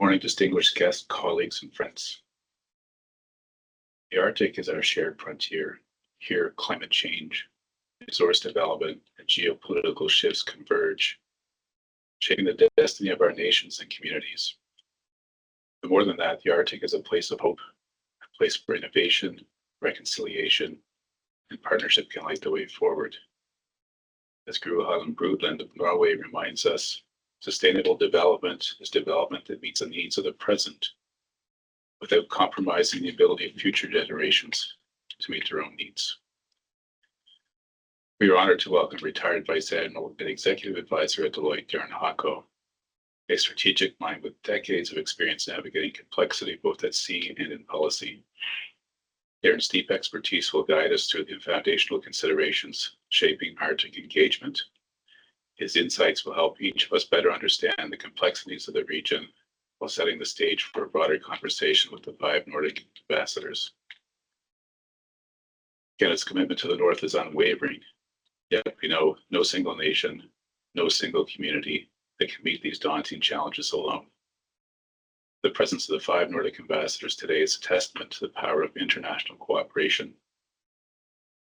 Morning, distinguished guests, colleagues, and friends. The Arctic is our shared frontier. Here, climate change, resource development, and geopolitical shifts converge, shaping the destiny of our nations and communities. But more than that, the Arctic is a place of hope, a place where innovation, reconciliation, and partnership can light the way forward. As Gro Harlem Brundtland of Norway reminds us, sustainable development is development that meets the needs of the present without compromising the ability of future generations to meet their own needs. We are honored to welcome retired Vice Admiral and Executive Advisor at Deloitte, Darren Hocko, a strategic mind with decades of experience navigating complexity both at sea and in policy. Darren's deep expertise will guide us through the foundational considerations shaping Arctic engagement. His insights will help each of us better understand the complexities of the region while setting the stage for a broader conversation with the 5 Nordic ambassadors. Canada's commitment to the North is unwavering, yet we know no single nation, no single community that can meet these daunting challenges alone. The presence of the 5 Nordic ambassadors today is a testament to the power of international cooperation.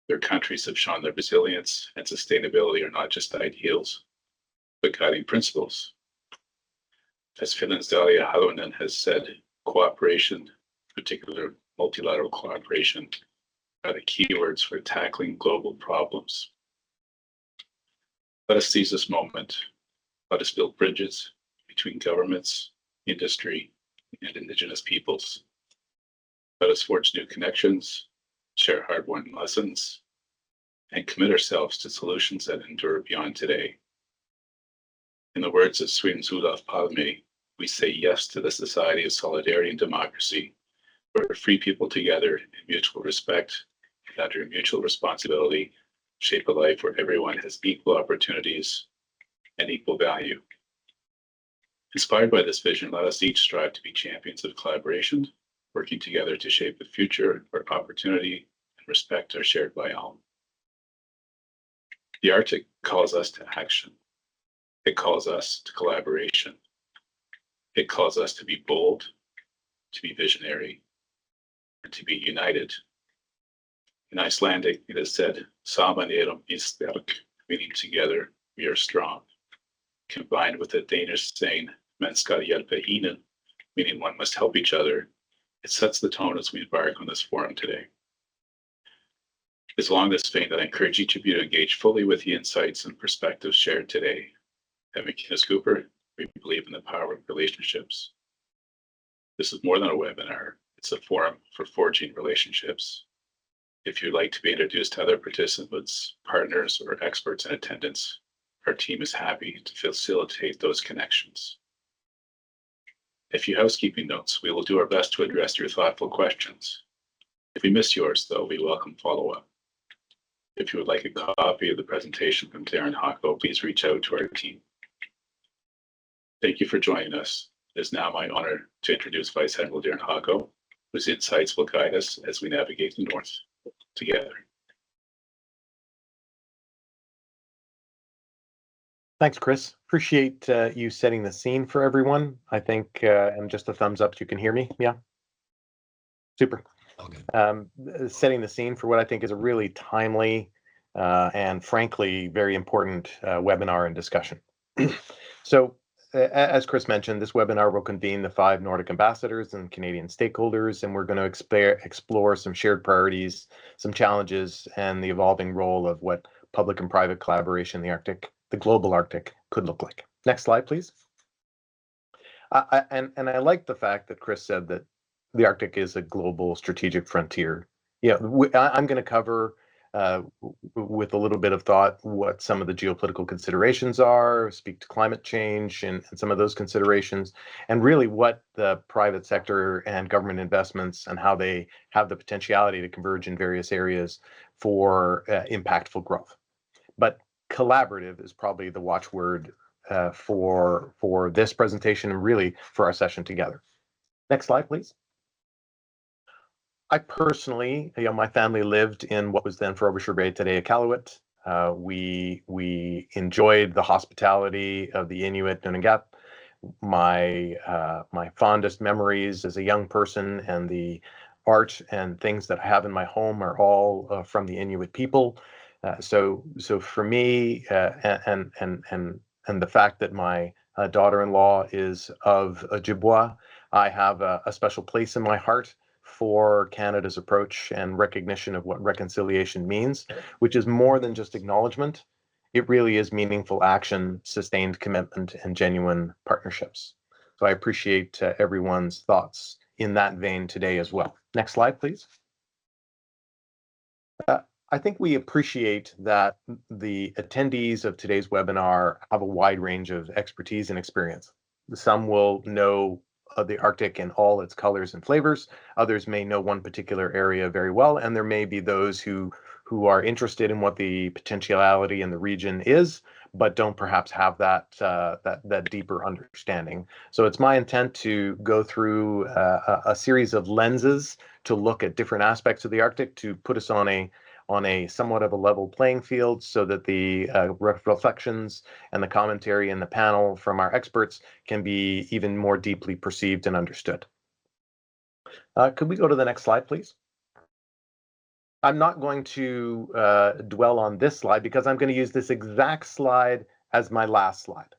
Their countries have shown that resilience and sustainability are not just ideals, but guiding principles. As Finland's Dalia Halonen has said, cooperation, particularly multilateral cooperation, are the keywords for tackling global problems. Let us seize this moment. Let us build bridges between governments, industry, and Indigenous peoples. Let us forge new connections, share hard-won lessons, and commit ourselves to solutions that endure beyond today. In the words of Sweden's Olof Palme, we say yes to the society of solidarity and democracy, where free people together in mutual respect and under mutual responsibility shape a life where everyone has equal opportunities and equal value. Inspired by this vision, let us each strive to be champions of collaboration, working together to shape a future where opportunity and respect are shared by all. The Arctic calls us to action. It calls us to collaboration. It calls us to be bold, to be visionary, and to be united. In Icelandic, it is said, "Saman erum vi sterk," meaning together we are strong. Combined with the Danish saying, "Man skal hjælpe hinanden," meaning one must help each other, it sets the tone as we embark on this forum today. It's along this vein that I encourage each of you to engage fully with the insights and perspectives shared today. At McInnes Cooper, we believe in the power of relationships. This is more than a webinar, it's a forum for forging relationships. If you'd like to be introduced to other participants, partners, or experts in attendance, our team is happy to facilitate those connections. A few housekeeping notes. We will do our best to address your thoughtful questions. If we miss yours, though, we welcome follow-up. If you would like a copy of the presentation from Darren Hocko, please reach out to our team. Thank you for joining us. It is now my honor to introduce Vice Admiral Darren Hocko, whose insights will guide us as we navigate the North together. Thanks, Chris. Appreciate you setting the scene for everyone. I think, and just a thumbs up so you can hear me. Yeah. Super. Okay. Setting the scene for what I think is a really timely and frankly very important webinar and discussion. So, as Chris mentioned, this webinar will convene the 5 Nordic ambassadors and Canadian stakeholders, and we're going to explore some shared priorities, some challenges, and the evolving role of what public and private collaboration in the Arctic, the global Arctic, could look like. Next slide, please. And I like the fact that Chris said that the Arctic is a global strategic frontier. Yeah, I'm going to cover with a little bit of thought what some of the geopolitical considerations are, speak to climate change and some of those considerations, and really what the private sector and government investments and how they have the potentiality to converge in various areas for impactful growth. But collaborative is probably the watchword for this presentation and really for our session together. Next slide, please. I personally, my family lived in what was then Frobisher Bay, today Iqaluit. We enjoyed the hospitality of the Inuit Nunavut. my fondest memories as a young person and the art and things that I have in my home are all from the Inuit people. So for me, and the fact that my daughter-in-law is of Ojibwa, I have a special place in my heart for Canada's approach and recognition of what reconciliation means, which is more than just acknowledgement. It really is meaningful action, sustained commitment, and genuine partnerships. So I appreciate everyone's thoughts in that vein today as well. Next slide, please. I think we appreciate that the attendees of today's webinar have a wide range of expertise and experience. Some will know the Arctic in all its colors and flavors. Others may know one particular area very well, and there may be those who are interested in what the potentiality in the region is, but don't perhaps have that deeper understanding. So it's my intent to go through a series of lenses to look at different aspects of the Arctic to put us on a somewhat of a level playing field, so that the reflections and the commentary in the panel from our experts can be even more deeply perceived and understood. Could we go to the next slide, please? I'm not going to dwell on this slide because I'm going to use this exact slide as my last slide.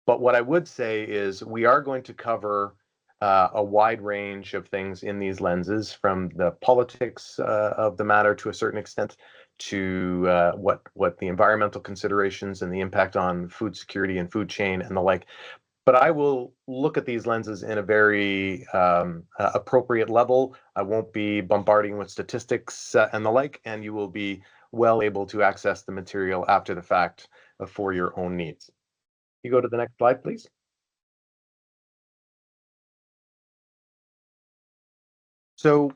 But what I would say is we are going to cover a wide range of things in these lenses, from the politics of the matter to a certain extent, to what the environmental considerations and the impact on food security and food chain and the like. But I will look at these lenses in a very appropriate level. I won't be bombarding with statistics and the like, and you will be well able to access the material after the fact for your own needs. You go to the next slide, please. So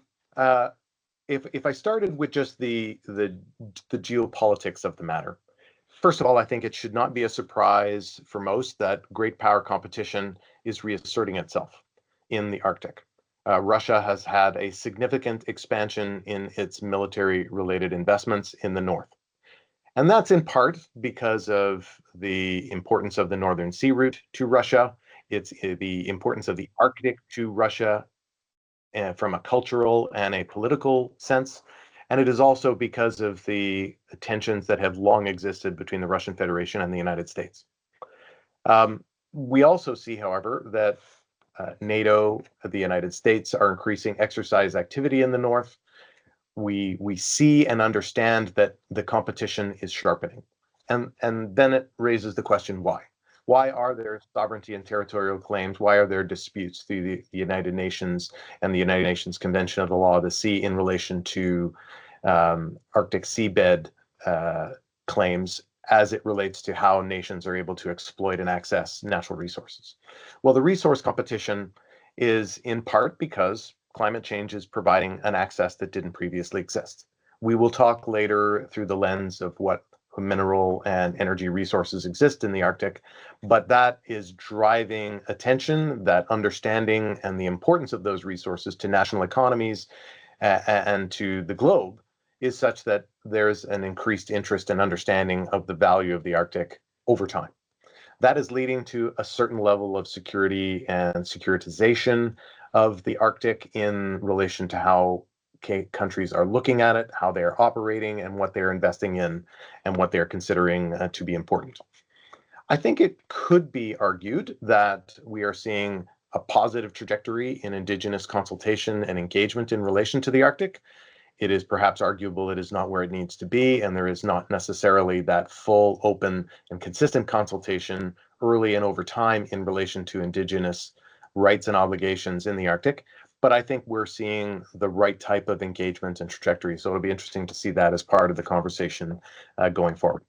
if I started with just the geopolitics of the matter, first of all, I think it should not be a surprise for most that great power competition is reasserting itself in the Arctic. Russia has had a significant expansion in its military-related investments in the north. And that's in part because of the importance of the Northern Sea route to Russia. It's the importance of the Arctic to Russia from a cultural and a political sense. And it is also because of the tensions that have long existed between the Russian Federation and the United States. We also see, however, that NATO, the United States, are increasing exercise activity in the north. We see and understand that the competition is sharpening. And then it raises the question, why? Why are there sovereignty and territorial claims? Why are there disputes through the United Nations and the United Nations Convention of the Law of the Sea in relation to Arctic seabed claims as it relates to how nations are able to exploit and access natural resources? Well, the resource competition is in part because climate change is providing an access that didn't previously exist. We will talk later through the lens of what mineral and energy resources exist in the Arctic, but that is driving attention, that understanding and the importance of those resources to national economies and to the globe is such that there's an increased interest and understanding of the value of the Arctic over time. That is leading to a certain level of security and securitization of the Arctic in relation to how countries are looking at it, how they're operating, and what they're investing in, and what they're considering to be important. I think it could be argued that we are seeing a positive trajectory in Indigenous consultation and engagement in relation to the Arctic. It is perhaps arguable it is not where it needs to be, and there is not necessarily that full, open, and consistent consultation early and over time in relation to Indigenous rights and obligations in the Arctic. But I think we're seeing the right type of engagement and trajectory. So it'll be interesting to see that as part of the conversation going forward.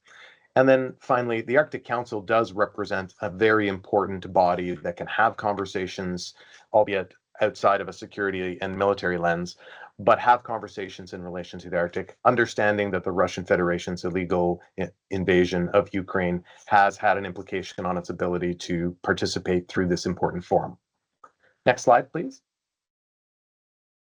And then finally, the Arctic Council does represent a very important body that can have conversations, albeit outside of a security and military lens, but have conversations in relation to the Arctic, understanding that the Russian Federation's illegal invasion of Ukraine has had an implication on its ability to participate through this important forum. Next slide, please.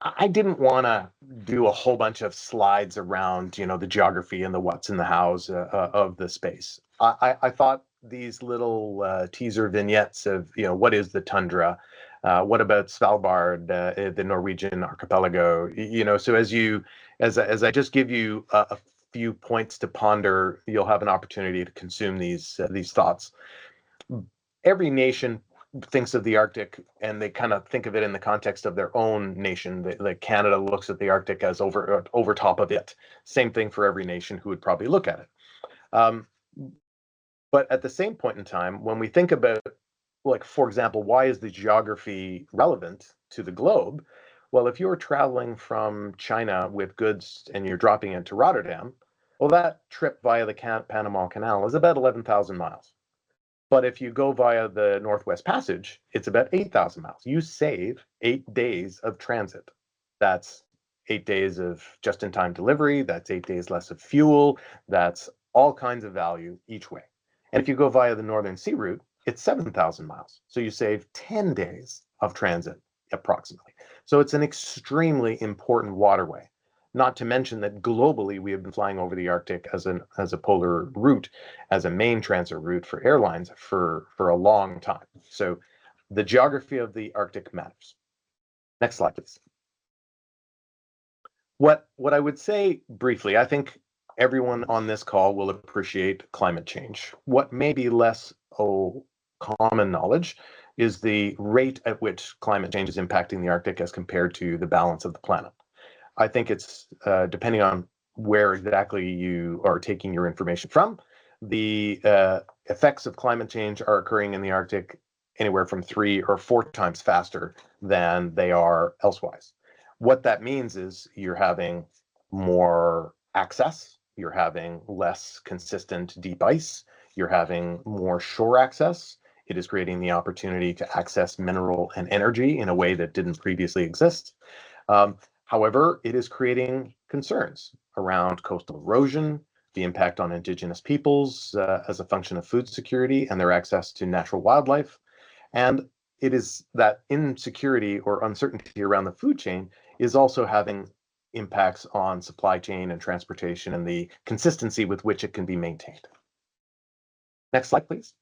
I didn't want to do a whole bunch of slides around, the geography and the what's and the how's of the space. I thought these little teaser vignettes of, what is the tundra? What about Svalbard, the Norwegian archipelago? So as I just give you a few points to ponder, you'll have an opportunity to consume these thoughts. Every nation thinks of the Arctic, and they kind of think of it in the context of their own nation. Like Canada looks at the Arctic as over top of it. Same thing for every nation who would probably look at it. But at the same point in time, when we think about, like, for example, why is the geography relevant to the globe? Well, if you're traveling from China with goods and you're dropping into Rotterdam, well, that trip via the Panama Canal is about 11,000 miles. But if you go via the Northwest Passage, it's about 8,000 miles. You save 8 days of transit. That's 8 days of just-in-time delivery. That's 8 days less of fuel. That's all kinds of value each way. And if you go via the Northern Sea Route, it's 7,000 miles. So you save 10 days of transit approximately. So it's an extremely important waterway. Not to mention that globally, we have been flying over the Arctic as a polar route, as a main transit route for airlines for a long time. So the geography of the Arctic matters. Next slide, please. What I would say briefly, I think everyone on this call will appreciate climate change. What may be less common knowledge is the rate at which climate change is impacting the Arctic as compared to the balance of the planet. I think it's depending on where exactly you are taking your information from, the effects of climate change are occurring in the Arctic anywhere from 3 or 4 times faster than they are elsewise. What that means is you're having more access, you're having less consistent deep ice, you're having more shore access. It is creating the opportunity to access mineral and energy in a way that didn't previously exist. However, it is creating concerns around coastal erosion, the impact on Indigenous peoples as a function of food security and their access to natural wildlife. And it is that insecurity or uncertainty around the food chain is also having impacts on supply chain and transportation and the consistency with which it can be maintained. Next slide, please.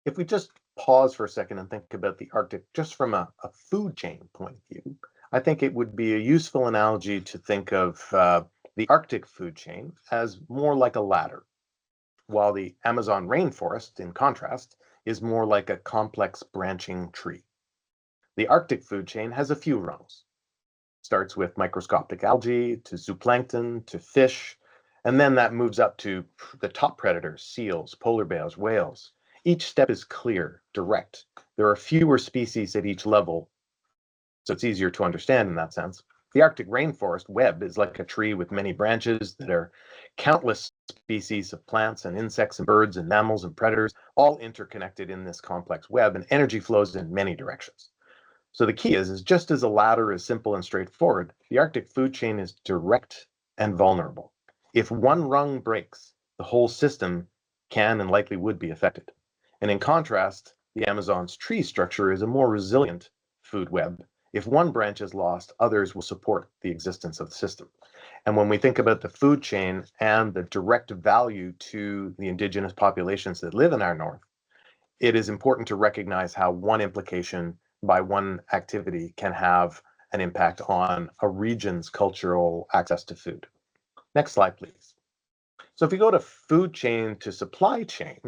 If we just pause for a second and think about the Arctic just from a food chain point of view, I think it would be a useful analogy to think of the Arctic food chain as more like a ladder, while the Amazon rainforest, in contrast, is more like a complex branching tree. The Arctic food chain has a few rungs. It starts with microscopic algae to zooplankton to fish, and then that moves up to the top predators, seals, polar bears, whales. Each step is clear, direct. There are fewer species at each level, so it's easier to understand in that sense. The Arctic rainforest web is like a tree with many branches that are countless species of plants and insects and birds and mammals and predators, all interconnected in this complex web, and energy flows in many directions. So the key is just as a ladder is simple and straightforward, the Arctic food chain is direct and vulnerable. If one rung breaks, the whole system can and likely would be affected. And in contrast, the Amazon's tree structure is a more resilient food web. If one branch is lost, others will support the existence of the system. And when we think about the food chain and the direct value to the Indigenous populations that live in our north, it is important to recognize how one implication by one activity can have an impact on a region's cultural access to food. Next slide, please. So if we go to food chain to supply chain,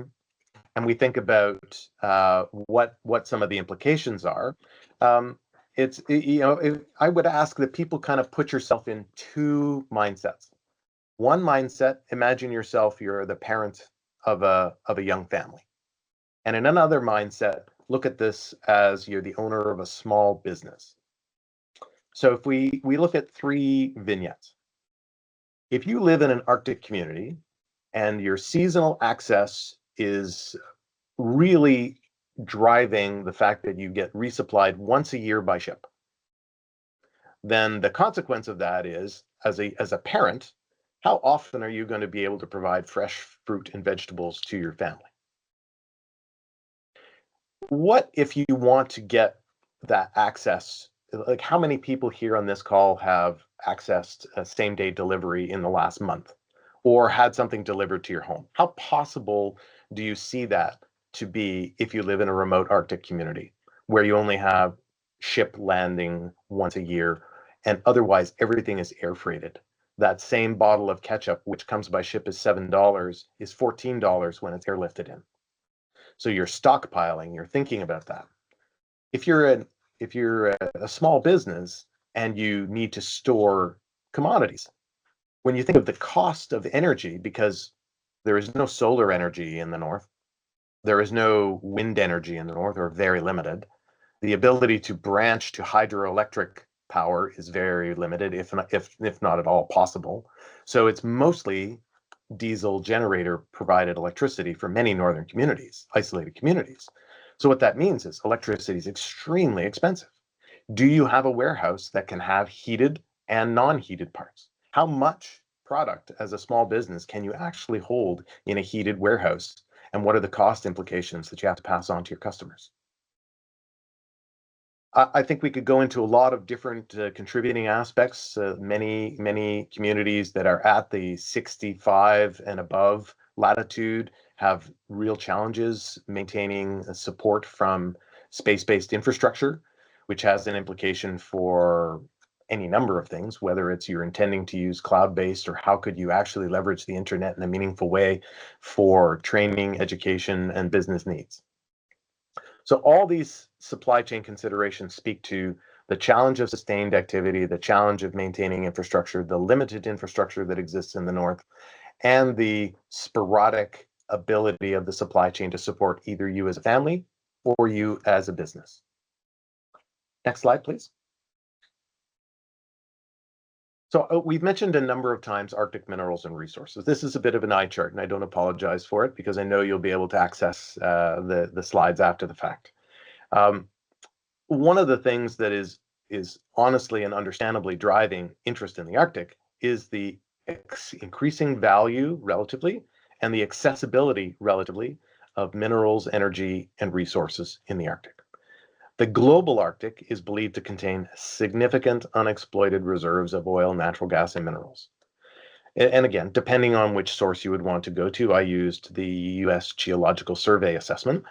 and we think about what some of the implications are, I would ask that people kind of put yourself in 2 mindsets. One mindset, imagine yourself, you're the parent of a young family. And in another mindset, look at this as you're the owner of a small business. So if we look at 3 vignettes, if you live in an Arctic community and your seasonal access is really driving the fact that you get resupplied once a year by ship, then the consequence of that is, as a parent, how often are you going to be able to provide fresh fruit and vegetables to your family? What if you want to get that access? Like, how many people here on this call have accessed a same-day delivery in the last month or had something delivered to your home? How possible do you see that to be if you live in a remote Arctic community where you only have ship landing once a year and otherwise everything is air freighted? That same bottle of ketchup, which comes by ship is $7, is $14 when it's airlifted in. So you're stockpiling, you're thinking about that. If you're a small business and you need to store commodities, when you think of the cost of energy, because there is no solar energy in the north, there is no wind energy in the north, or very limited. The ability to branch to hydroelectric power is very limited, if not at all possible. So it's mostly diesel generator provided electricity for many northern communities, isolated communities. So what that means is electricity is extremely expensive. Do you have a warehouse that can have heated and non-heated parts? How much product as a small business can you actually hold in a heated warehouse? And what are the cost implications that you have to pass on to your customers? I think we could go into a lot of different contributing aspects. Many communities that are at the 65 and above latitude have real challenges maintaining support from space-based infrastructure, which has an implication for any number of things, whether it's you're intending to use cloud-based or how could you actually leverage the internet in a meaningful way for training, education, and business needs. So all these supply chain considerations speak to the challenge of sustained activity, the challenge of maintaining infrastructure, the limited infrastructure that exists in the north, and the sporadic ability of the supply chain to support either you as a family or you as a business. Next slide, please. So we've mentioned a number of times Arctic minerals and resources. This is a bit of an eye chart, and I don't apologize for it because I know you'll be able to access the slides after the fact. One of the things that is honestly and understandably driving interest in the Arctic is the increasing value relatively and the accessibility relatively of minerals, energy, and resources in the Arctic. The global Arctic is believed to contain significant unexploited reserves of oil, natural gas, and minerals. And again, depending on which source you would want to go to, I used the US Geological Survey assessment.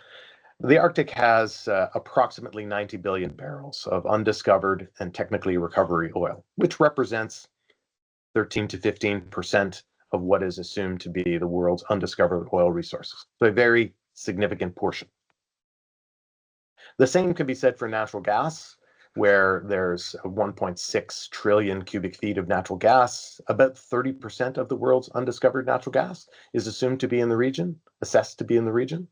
The Arctic has approximately 90 billion barrels of undiscovered and technically recovery oil, which represents 13 to 15% of what is assumed to be the world's undiscovered oil resources. So a very significant portion. The same can be said for natural gas, where there's 1.6 trillion cubic feet of natural gas. About 30% of the world's undiscovered natural gas is assumed to be in the region, assessed to be in the region,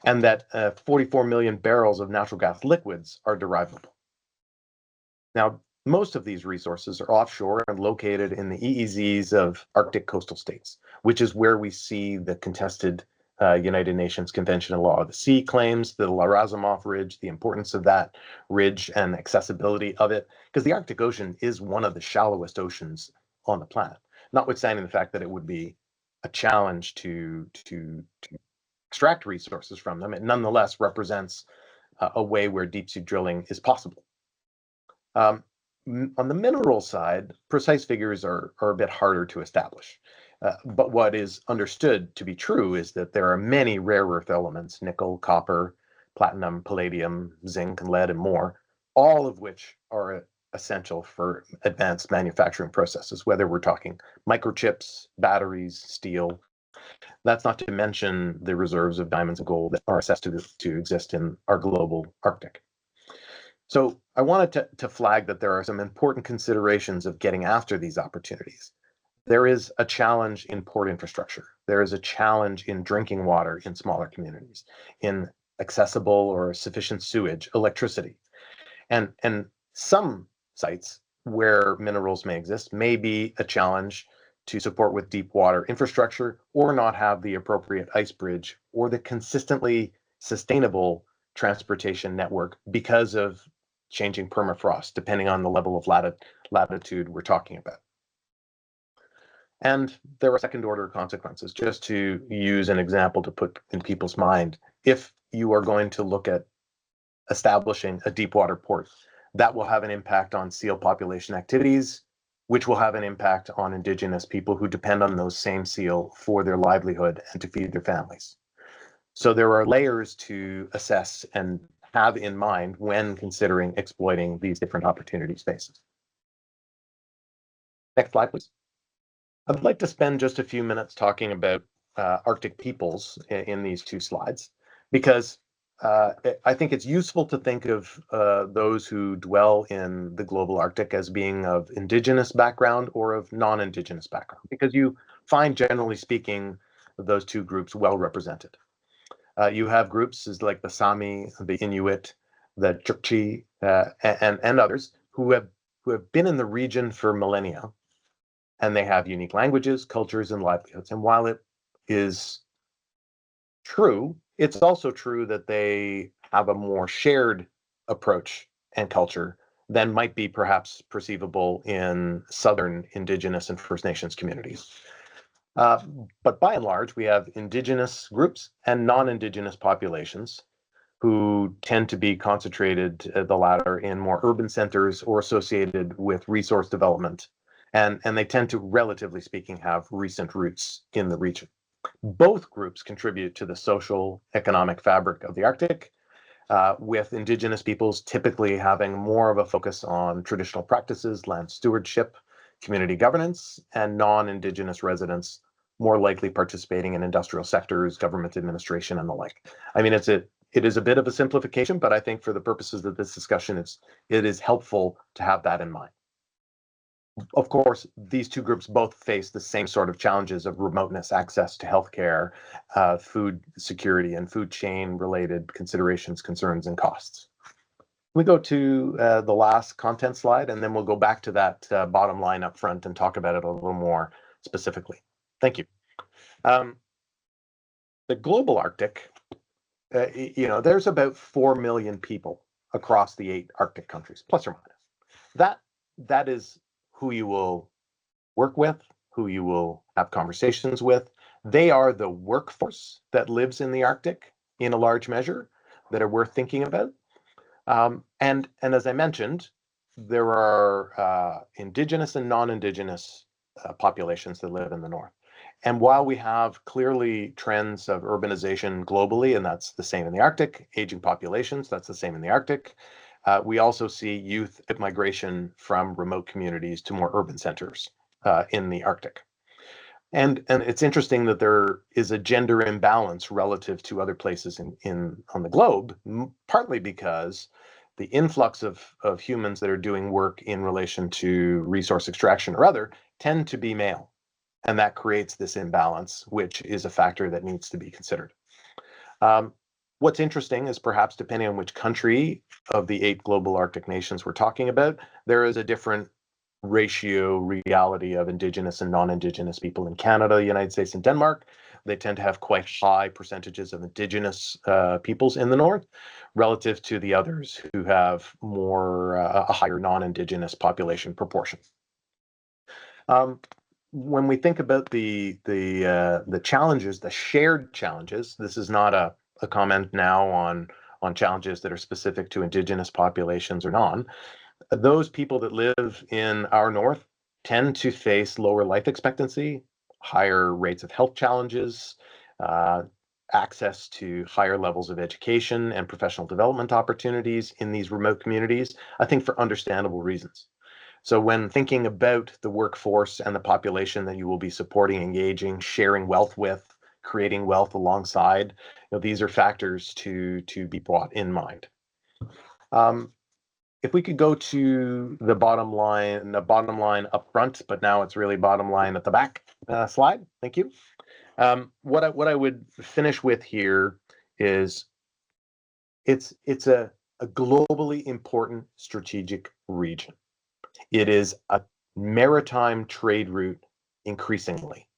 and that 44 million barrels of natural gas liquids are derivable. Now, most of these resources are offshore and located in the EEZs of Arctic coastal states, which is where we see the contested United Nations Convention on Law of the Sea claims, the Larazumov Ridge, the importance of that ridge and accessibility of it, because the Arctic Ocean is one of the shallowest oceans on the planet, notwithstanding the fact that it would be a challenge to extract resources from them. It nonetheless represents a way where deep sea drilling is possible. On the mineral side, precise figures are a bit harder to establish. But what is understood to be true is that there are many rare earth elements, nickel, copper, platinum, palladium, zinc, and lead, and more, all of which are essential for advanced manufacturing processes, whether we're talking microchips, batteries, steel. That's not to mention the reserves of diamonds and gold that are assessed to exist in our global Arctic. So I wanted to flag that there are some important considerations of getting after these opportunities. There is a challenge in port infrastructure. There is a challenge in drinking water in smaller communities, in accessible or sufficient sewage, electricity. And some sites where minerals may exist may be a challenge to support with deep water infrastructure or not have the appropriate ice bridge or the consistently sustainable transportation network because of changing permafrost, depending on the level of latitude we're talking about. And there are second order consequences. Just to use an example to put in people's mind, if you are going to look at establishing a deep water port, that will have an impact on seal population activities, which will have an impact on Indigenous people who depend on those same seal for their livelihood and to feed their families. So there are layers to assess and have in mind when considering exploiting these different opportunity spaces. Next slide, please. I'd like to spend just a few minutes talking about Arctic peoples in these two slides, because I think it's useful to think of those who dwell in the global Arctic as being of indigenous background or of non-indigenous background, because you find, generally speaking, those two groups well represented. You have groups like the Sami, the Inuit, the Chukchi, and others who have been in the region for millennia, and they have unique languages, cultures, and livelihoods. And while it is true, it's also true that they have a more shared approach and culture than might be perhaps perceivable in Southern Indigenous and First Nations communities. But by and large, we have Indigenous groups and non-Indigenous populations who tend to be concentrated, the latter, in more urban centers or associated with resource development. And they tend to, relatively speaking, have recent roots in the region. Both groups contribute to the social, economic fabric of the Arctic, with Indigenous peoples typically having more of a focus on traditional practices, land stewardship, community governance, and non-Indigenous residents more likely participating in industrial sectors, government administration, and the like. I mean, it is a bit of a simplification, but I think for the purposes of this discussion, it is helpful to have that in mind. Of course, these two groups both face the same sort of challenges of remoteness, access to healthcare, food security, and food chain related considerations, concerns, and costs. We go to the last content slide, and then we'll go back to that bottom line up front and talk about it a little more specifically. Thank you. The global Arctic, there's about 4 million people across the 8 Arctic countries, plus or minus. That is who you will work with, who you will have conversations with. They are the workforce that lives in the Arctic in a large measure that are worth thinking about. And as I mentioned, there are Indigenous and non-Indigenous populations that live in the north. And while we have clearly trends of urbanization globally, and that's the same in the Arctic, aging populations, that's the same in the Arctic, we also see youth migration from remote communities to more urban centers in the Arctic. And it's interesting that there is a gender imbalance relative to other places on the globe, partly because the influx of humans that are doing work in relation to resource extraction or other tend to be male. And that creates this imbalance, which is a factor that needs to be considered. What's interesting is perhaps depending on which country of the 8 global Arctic nations we're talking about, there is a different ratio reality of Indigenous and non-Indigenous people in Canada, the United States, and Denmark. They tend to have quite high percentages of Indigenous peoples in the north relative to the others who have more a higher non-Indigenous population proportion. When we think about the challenges, the shared challenges, this is not a comment now on challenges that are specific to Indigenous populations or non. Those people that live in our north tend to face lower life expectancy, higher rates of health challenges, access to higher levels of education and professional development opportunities in these remote communities, I think for understandable reasons. So when thinking about the workforce and the population that you will be supporting, engaging, sharing wealth with, creating wealth alongside, these are factors to be brought in mind. If we could go to the bottom line up front, but now it's really bottom line at the back slide. Thank you. What I would finish with here is it's a globally important strategic region. It is a maritime trade route increasingly,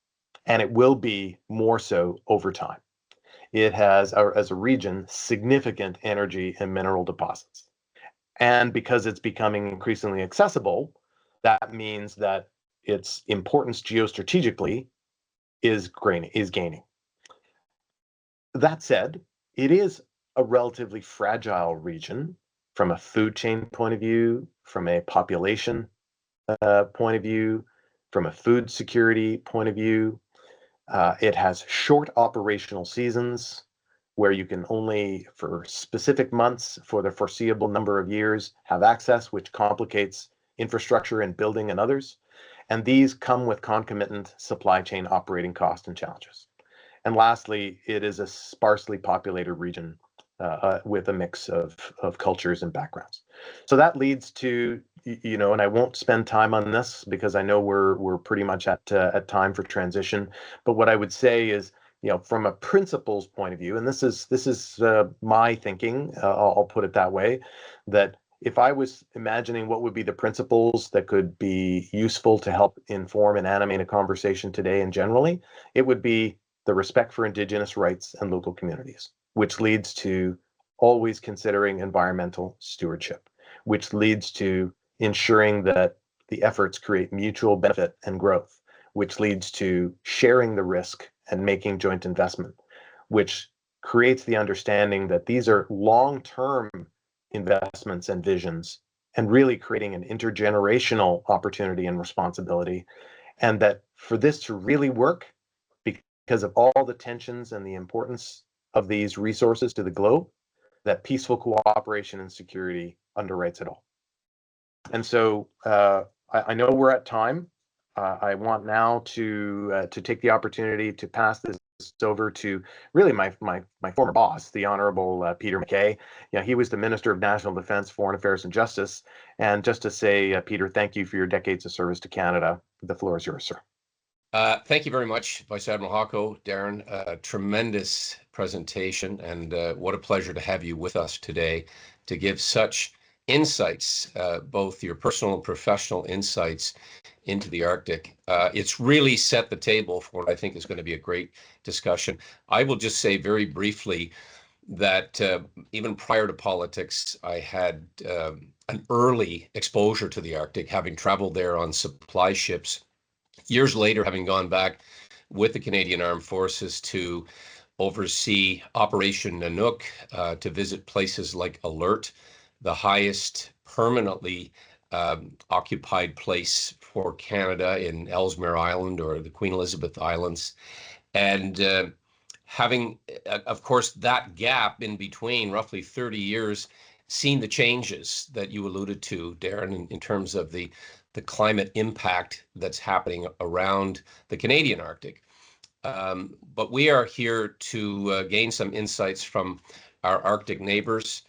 and it will be more so over time. It has, as a region, significant energy and mineral deposits. And because it's becoming increasingly accessible, that means that its importance geostrategically is gaining. That said, it is a relatively fragile region from a food chain point of view, from a population point of view, from a food security point of view. It has short operational seasons. where you can only, for specific months, for the foreseeable number of years, have access, which complicates infrastructure and building and others. And these come with concomitant supply chain operating costs and challenges. And lastly, it is a sparsely populated region with a mix of cultures and backgrounds. So that leads to, and I won't spend time on this because I know we're pretty much at time for transition. But what I would say is, from a principles point of view, and this is my thinking, I'll put it that way, that if I was imagining what would be the principles that could be useful to help inform and animate a conversation today and generally, it would be the respect for Indigenous rights and local communities, which leads to always considering environmental stewardship, which leads to ensuring that the efforts create mutual benefit and growth, which leads to sharing the risk and making joint investment, which creates the understanding that these are long-term investments and visions and really creating an intergenerational opportunity and responsibility. And that for this to really work, because of all the tensions and the importance of these resources to the globe, that peaceful cooperation and security underwrites it all. And so I know we're at time. I want now to take the opportunity to pass this over to really my former boss, the Honorable Peter MacKay. He was the Minister of National Defence, Foreign Affairs and Justice. And just to say, Peter, thank you for your decades of service to Canada. The floor is yours, sir. Thank you very much, Vice Admiral Hocko, Darren. Tremendous presentation, and what a pleasure to have you with us today to give such insights, both your personal and professional insights into the Arctic. It's really set the table for what I think is going to be a great discussion. I will just say very briefly that even prior to politics, I had an early exposure to the Arctic, having traveled there on supply ships. Years later, having gone back with the Canadian Armed Forces to oversee Operation Nanook, to visit places like Alert, the highest permanently occupied place for Canada in Ellesmere Island or the Queen Elizabeth Islands. And having, of course, that gap in between, roughly 30 years, seen the changes that you alluded to, Darren, in terms of the climate impact that's happening around the Canadian Arctic. But we are here to gain some insights from our Arctic neighbors,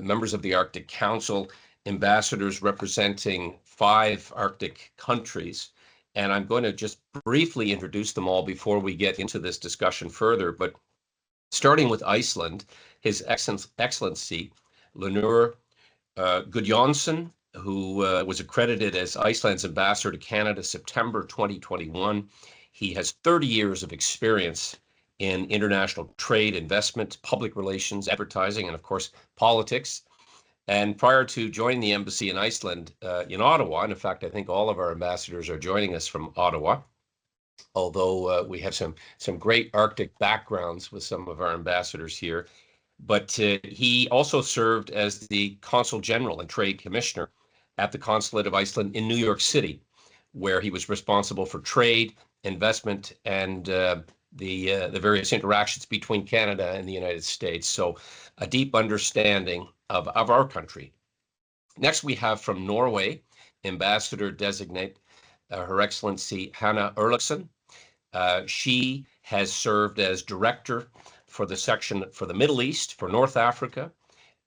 members of the Arctic Council, ambassadors representing 5 Arctic countries. And I'm going to just briefly introduce them all before we get into this discussion further. But starting with Iceland, His Excellency Lenur Gudjonsson, who was accredited as Iceland's ambassador to Canada September 2021. He has 30 years of experience in international trade, investment, public relations, advertising, and of course, politics. And prior to joining the embassy in Iceland, in Ottawa, and in fact, I think all of our ambassadors are joining us from Ottawa, although we have some great Arctic backgrounds with some of our ambassadors here. But he also served as the Consul General and Trade Commissioner at the Consulate of Iceland in New York City, where he was responsible for trade, investment, and the various interactions between Canada and the United States. So a deep understanding of our country. Next, we have from Norway, Ambassador Designate Her Excellency Hanna Erlichsen. She has served as Director for the section for the Middle East, for North Africa,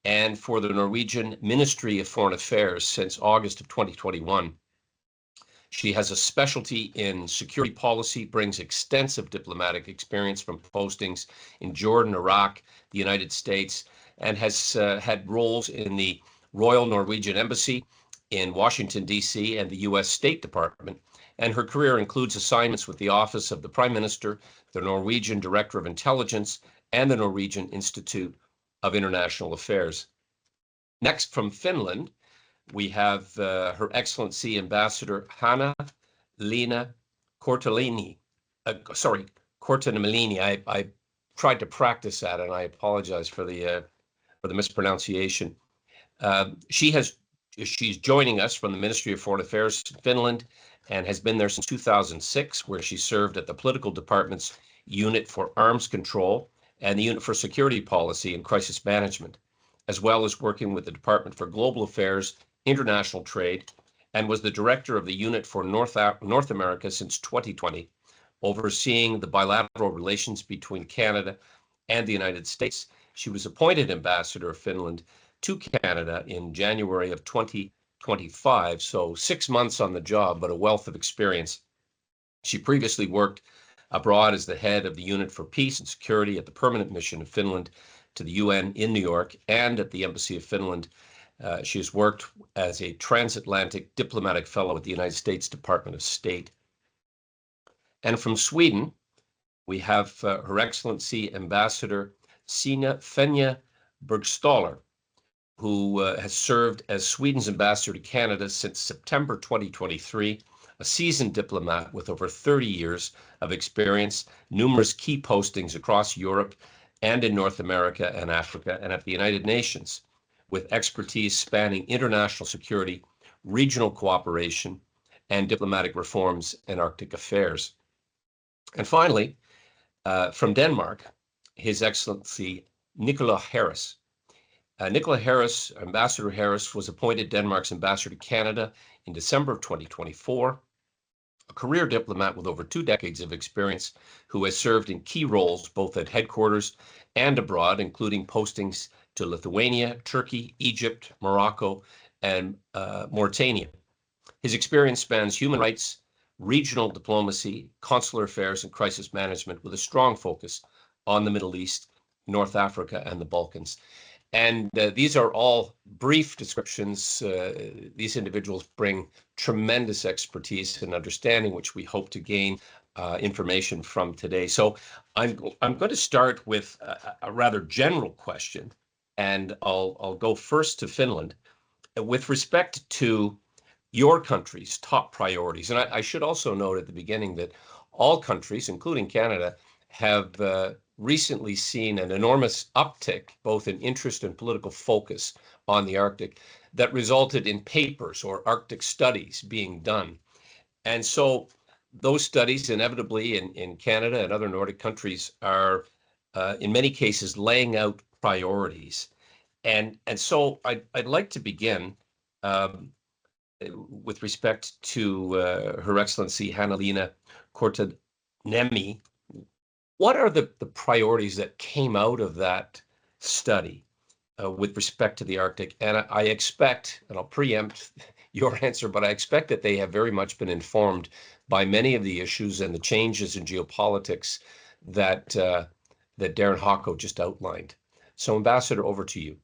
and for the Norwegian Ministry of Foreign Affairs since August of 2021. She has a specialty in security policy, brings extensive diplomatic experience from postings in Jordan, Iraq, the United States, and has had roles in the Royal Norwegian Embassy in Washington, D.C., and the U.S. State Department. And her career includes assignments with the Office of the Prime Minister, the Norwegian Director of Intelligence, and the Norwegian Institute of International Affairs. Next, from Finland, we have Her Excellency Ambassador Hanna-Leena Kortemalini. Kortemalini. I tried to practice that, and I apologize for the mispronunciation. She's joining us from the Ministry of Foreign Affairs in Finland and has been there since 2006, where she served at the Political Department's Unit for Arms Control and the Unit for Security Policy and Crisis Management, as well as working with the Department for Global Affairs, International Trade, and was the director of the Unit for North America since 2020, overseeing the bilateral relations between Canada and the United States. She was appointed Ambassador of Finland to Canada in January of 2025, so 6 months on the job, but a wealth of experience. She previously worked abroad as the head of the Unit for Peace and Security at the Permanent Mission of Finland to the UN in New York and at the Embassy of Finland. She has worked as a transatlantic diplomatic fellow at the United States Department of State. And from Sweden, we have Her Excellency Ambassador Sina Fenja Bergstaller, who has served as Sweden's ambassador to Canada since September 2023, a seasoned diplomat with over 30 years of experience, numerous key postings across Europe and in North America and Africa and at the United Nations, with expertise spanning international security, regional cooperation, and diplomatic reforms and Arctic affairs. And finally, from Denmark, His Excellency Nicola Harris. Ambassador Harris was appointed Denmark's ambassador to Canada in December of 2024, a career diplomat with over 2 decades of experience who has served in key roles both at headquarters and abroad, including postings to Lithuania, Turkey, Egypt, Morocco, and Mauritania. His experience spans human rights, regional diplomacy, consular affairs, and crisis management with a strong focus on the Middle East, North Africa, and the Balkans. And these are all brief descriptions. These individuals bring tremendous expertise and understanding, which we hope to gain information from today. So I'm going to start with a rather general question, and I'll go first to Finland with respect to your country's top priorities. And I should also note at the beginning that all countries, including Canada, have recently seen an enormous uptick, both in interest and political focus on the Arctic, that resulted in papers or Arctic studies being done. And so those studies inevitably in Canada and other Nordic countries are, in many cases, laying out priorities. And so I'd like to begin with respect to Her Excellency Hanna-Leena Korteniemi. What are the priorities that came out of that study with respect to the Arctic? And I expect, and I'll preempt your answer, but I expect that they have very much been informed by many of the issues and the changes in geopolitics that Darren Hocko just outlined. So, Ambassador, over to you.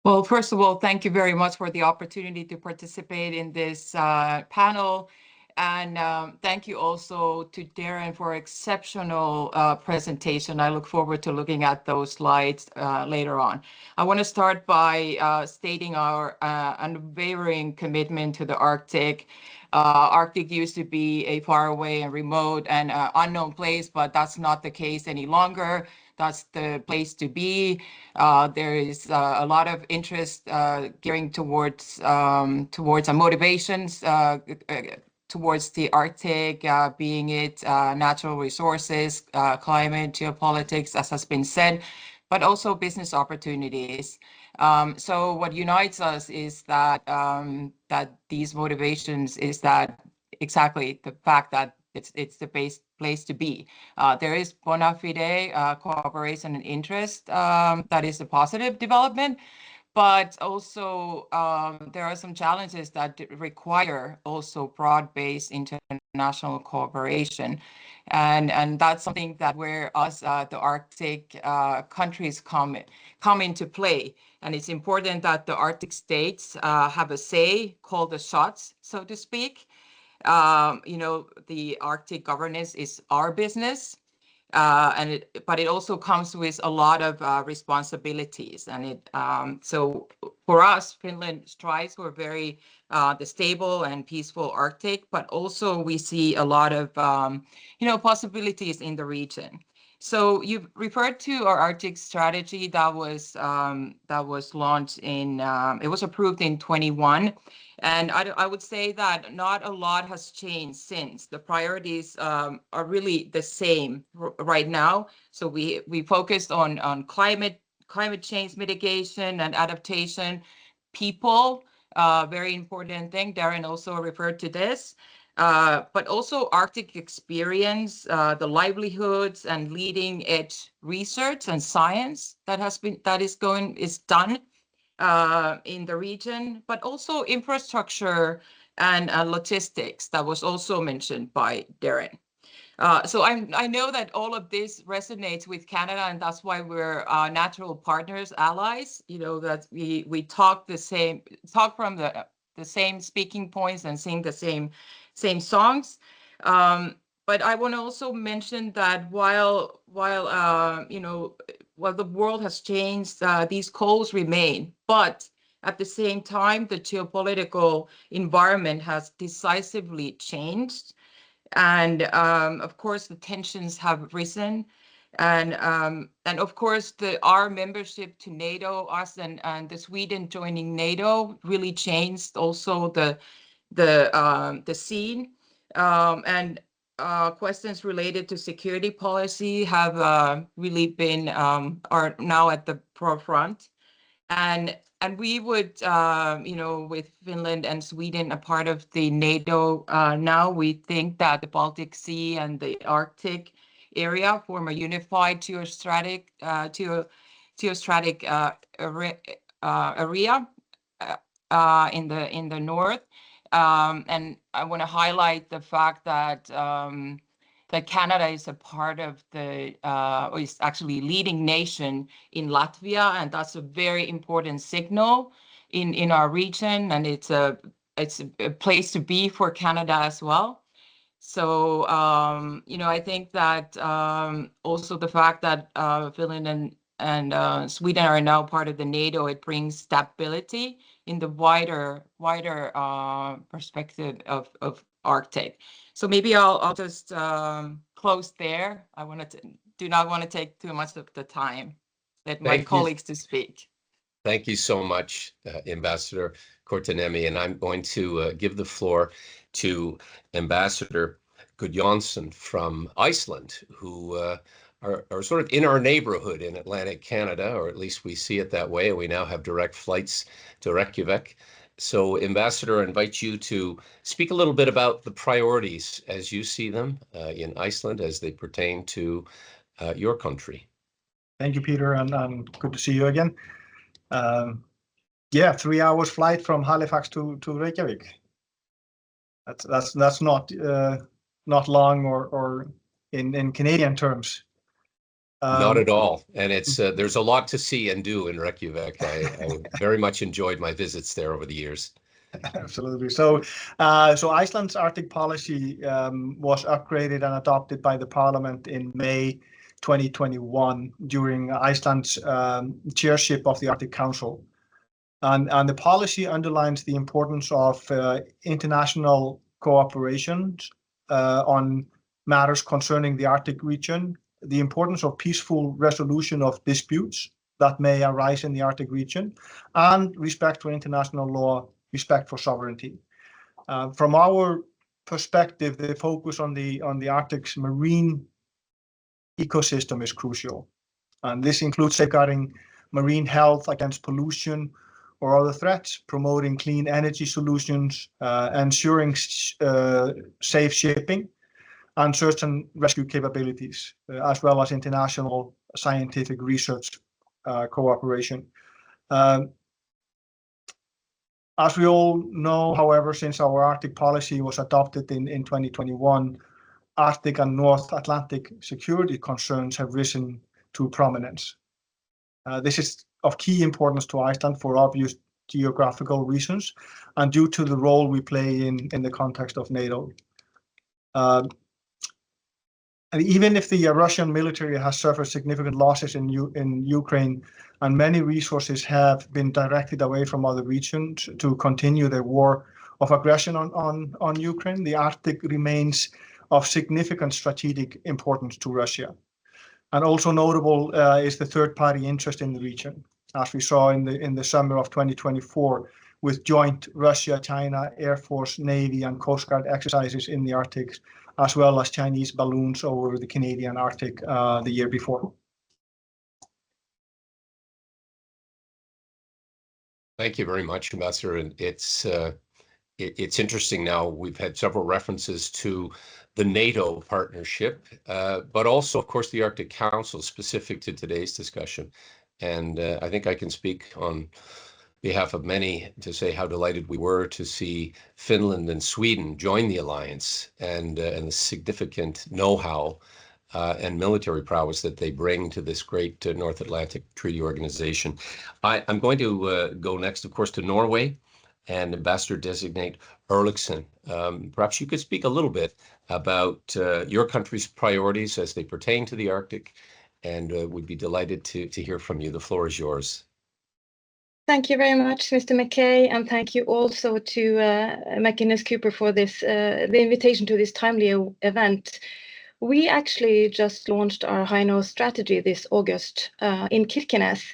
Well, first of all, thank you very much for the opportunity to participate in this panel. And thank you also to Darren for exceptional presentation. I look forward to looking at those slides later on. I want to start by stating our unwavering commitment to the Arctic. Arctic used to be a faraway and remote and unknown place, but that's not the case any longer. That's the place to be. There is a lot of interest gearing towards our motivations towards the Arctic, being it natural resources, climate, geopolitics, as has been said, but also business opportunities. So what unites us is that these motivations is that exactly the fact that it's the base place to be. There is bona fide cooperation and interest that is a positive development. But also there are some challenges that require also broad-based international cooperation. And that's something that where us, the Arctic countries come into play. And it's important that the Arctic states have a say, call the shots, so to speak. The Arctic governance is our business. But it also comes with a lot of responsibilities, and so for us, Finland strives for very the stable and peaceful Arctic, but also we see a lot of possibilities in the region. So you've referred to our Arctic strategy that was launched in it was approved in 21, and I would say that not a lot has changed since. The priorities are really the same right now. So we focused on climate change mitigation and adaptation, people, very important thing. Darren also referred to this. But also Arctic experience, the livelihoods and leading edge research and science that is done in the region, but also infrastructure and logistics that was also mentioned by Darren. So I know that all of this resonates with Canada, and that's why we're natural partners, allies. You know that we talk from the same speaking points and sing the same songs. But I want to also mention that while the world has changed, these goals remain. But at the same time, the geopolitical environment has decisively changed. And of course, the tensions have risen. And of course, our membership to NATO, us and the Sweden joining NATO really changed also the scene. And questions related to security policy have really been are now at the forefront. And we would, with Finland and Sweden a part of the NATO now, we think that the Baltic Sea and the Arctic area form a unified geostrategic area in the north. And I want to highlight the fact that Canada is a part of or is actually leading nation in Latvia, and that's a very important signal in our region, and it's a place to be for Canada as well. So I think that also the fact that Finland and Sweden are now part of the NATO, it brings stability in the wider perspective of Arctic. So maybe I'll just close there. Do not want to take too much of the time. Let my colleagues to speak. Thank you so much, Ambassador Korteniemi, and I'm going to give the floor to Ambassador Gudjonsson from Iceland, who are sort of in our neighborhood in Atlantic Canada, or at least we see it that way. We now have direct flights to Reykjavik. So, Ambassador, I invite you to speak a little bit about the priorities as you see them in Iceland as they pertain to your country. Thank you, Peter, and good to see you again. 3 hours flight from Halifax to Reykjavik. That's not long or in Canadian terms. Not at all, and it's there's a lot to see and do in Reykjavik. I very much enjoyed my visits there over the years. Absolutely. So Iceland's Arctic policy was upgraded and adopted by the Parliament in May 2021 during Iceland's chairship of the Arctic Council, and the policy underlines the importance of international cooperation on matters concerning the Arctic region, the importance of peaceful resolution of disputes that may arise in the Arctic region, and respect for international law, respect for sovereignty. From our perspective, the focus on the Arctic's marine ecosystem is crucial, and this includes safeguarding marine health against pollution or other threats, promoting clean energy solutions, ensuring safe shipping, and search and rescue capabilities, as well as international scientific research cooperation. As we all know, however, since our Arctic policy was adopted in 2021, Arctic and North Atlantic security concerns have risen to prominence. This is of key importance to Iceland for obvious geographical reasons and due to the role we play in the context of NATO. And even if the Russian military has suffered significant losses in Ukraine, and many resources have been directed away from other regions to continue their war of aggression on Ukraine, the Arctic remains of significant strategic importance to Russia. And also notable is the third-party interest in the region, as we saw in the summer of 2024, with joint Russia-China Air Force, Navy, and Coast Guard exercises in the Arctic, as well as Chinese balloons over the Canadian Arctic the year before. Thank you very much, Ambassador. And it's interesting now. We've had several references to the NATO partnership, but also, of course, the Arctic Council specific to today's discussion. And I think I can speak on behalf of many to say how delighted we were to see Finland and Sweden join the alliance, and the significant know-how and military prowess that they bring to this great North Atlantic Treaty Organization. I'm going to go next, of course, to Norway and Ambassador-designate Erlichsen. Perhaps you could speak a little bit about your country's priorities as they pertain to the Arctic, and would be delighted to hear from you. The floor is yours. Thank you very much, Mr. McKay, and thank you also to McInnes Cooper for this the invitation to this timely event. We actually just launched our High North strategy this August in Kirkenes.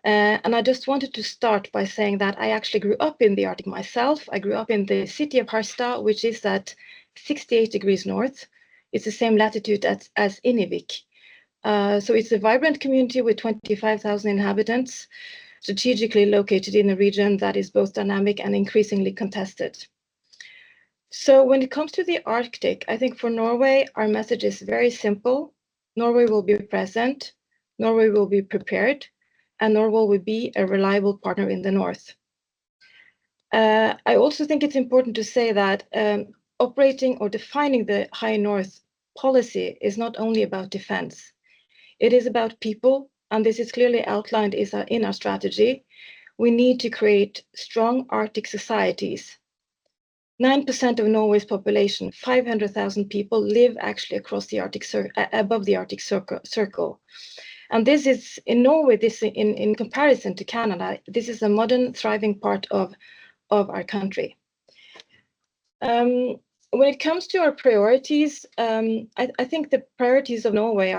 And I just wanted to start by saying that I actually grew up in the Arctic myself. I grew up in the city of Harstad, which is at 68 degrees north. It's the same latitude as Inuvik. So it's a vibrant community with 25,000 inhabitants, strategically located in a region that is both dynamic and increasingly contested. So when it comes to the Arctic, I think for Norway, our message is very simple. Norway will be present, Norway will be prepared, and Norway will be a reliable partner in the north. I also think it's important to say that operating or defining the High North policy is not only about defense. It is about people, and this is clearly outlined in our strategy. We need to create strong Arctic societies. 9% of Norway's population, 500,000 people, live actually across the Arctic above the Arctic Circle. And this is, in Norway, this in comparison to Canada, this is a modern, thriving part of our country. When it comes to our priorities, I think the priorities of Norway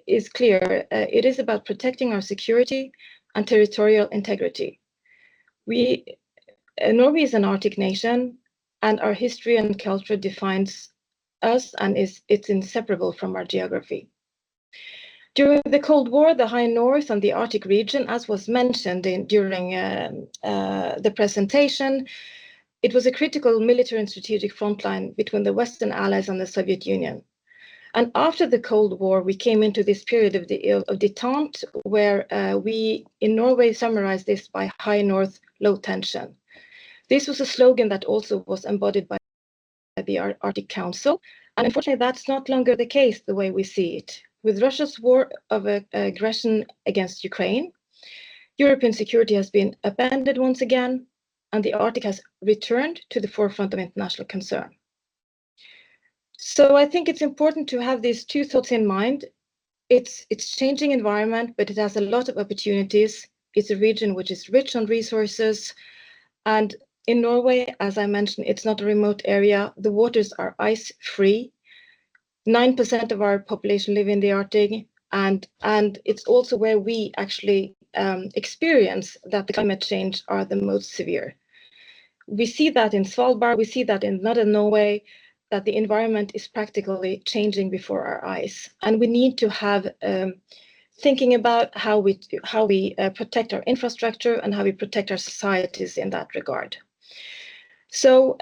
is clear. It is about protecting our security and territorial integrity. Norway is an Arctic nation, and our history and culture defines us, and it's inseparable from our geography. During the Cold War, the High North and the Arctic region, as was mentioned during the presentation, it was a critical military and strategic frontline between the Western Allies and the Soviet Union. And after the Cold War, we came into this period of détente, where we in Norway summarized this by High North, low tension. This was a slogan that also was embodied by the Arctic Council. And unfortunately, that's not longer the case the way we see it. With Russia's war of aggression against Ukraine, European security has been upended once again, and the Arctic has returned to the forefront of international concern. So I think it's important to have these two thoughts in mind. It's changing environment, but it has a lot of opportunities. It's a region which is rich on resources. And in Norway, as I mentioned, it's not a remote area. The waters are ice-free. 9% of our population live in the Arctic, and it's also where we actually experience that the climate change are the most severe. We see that in Svalbard, we see that in northern Norway, that the environment is practically changing before our eyes. And we need to have thinking about how we protect our infrastructure and how we protect our societies in that regard. So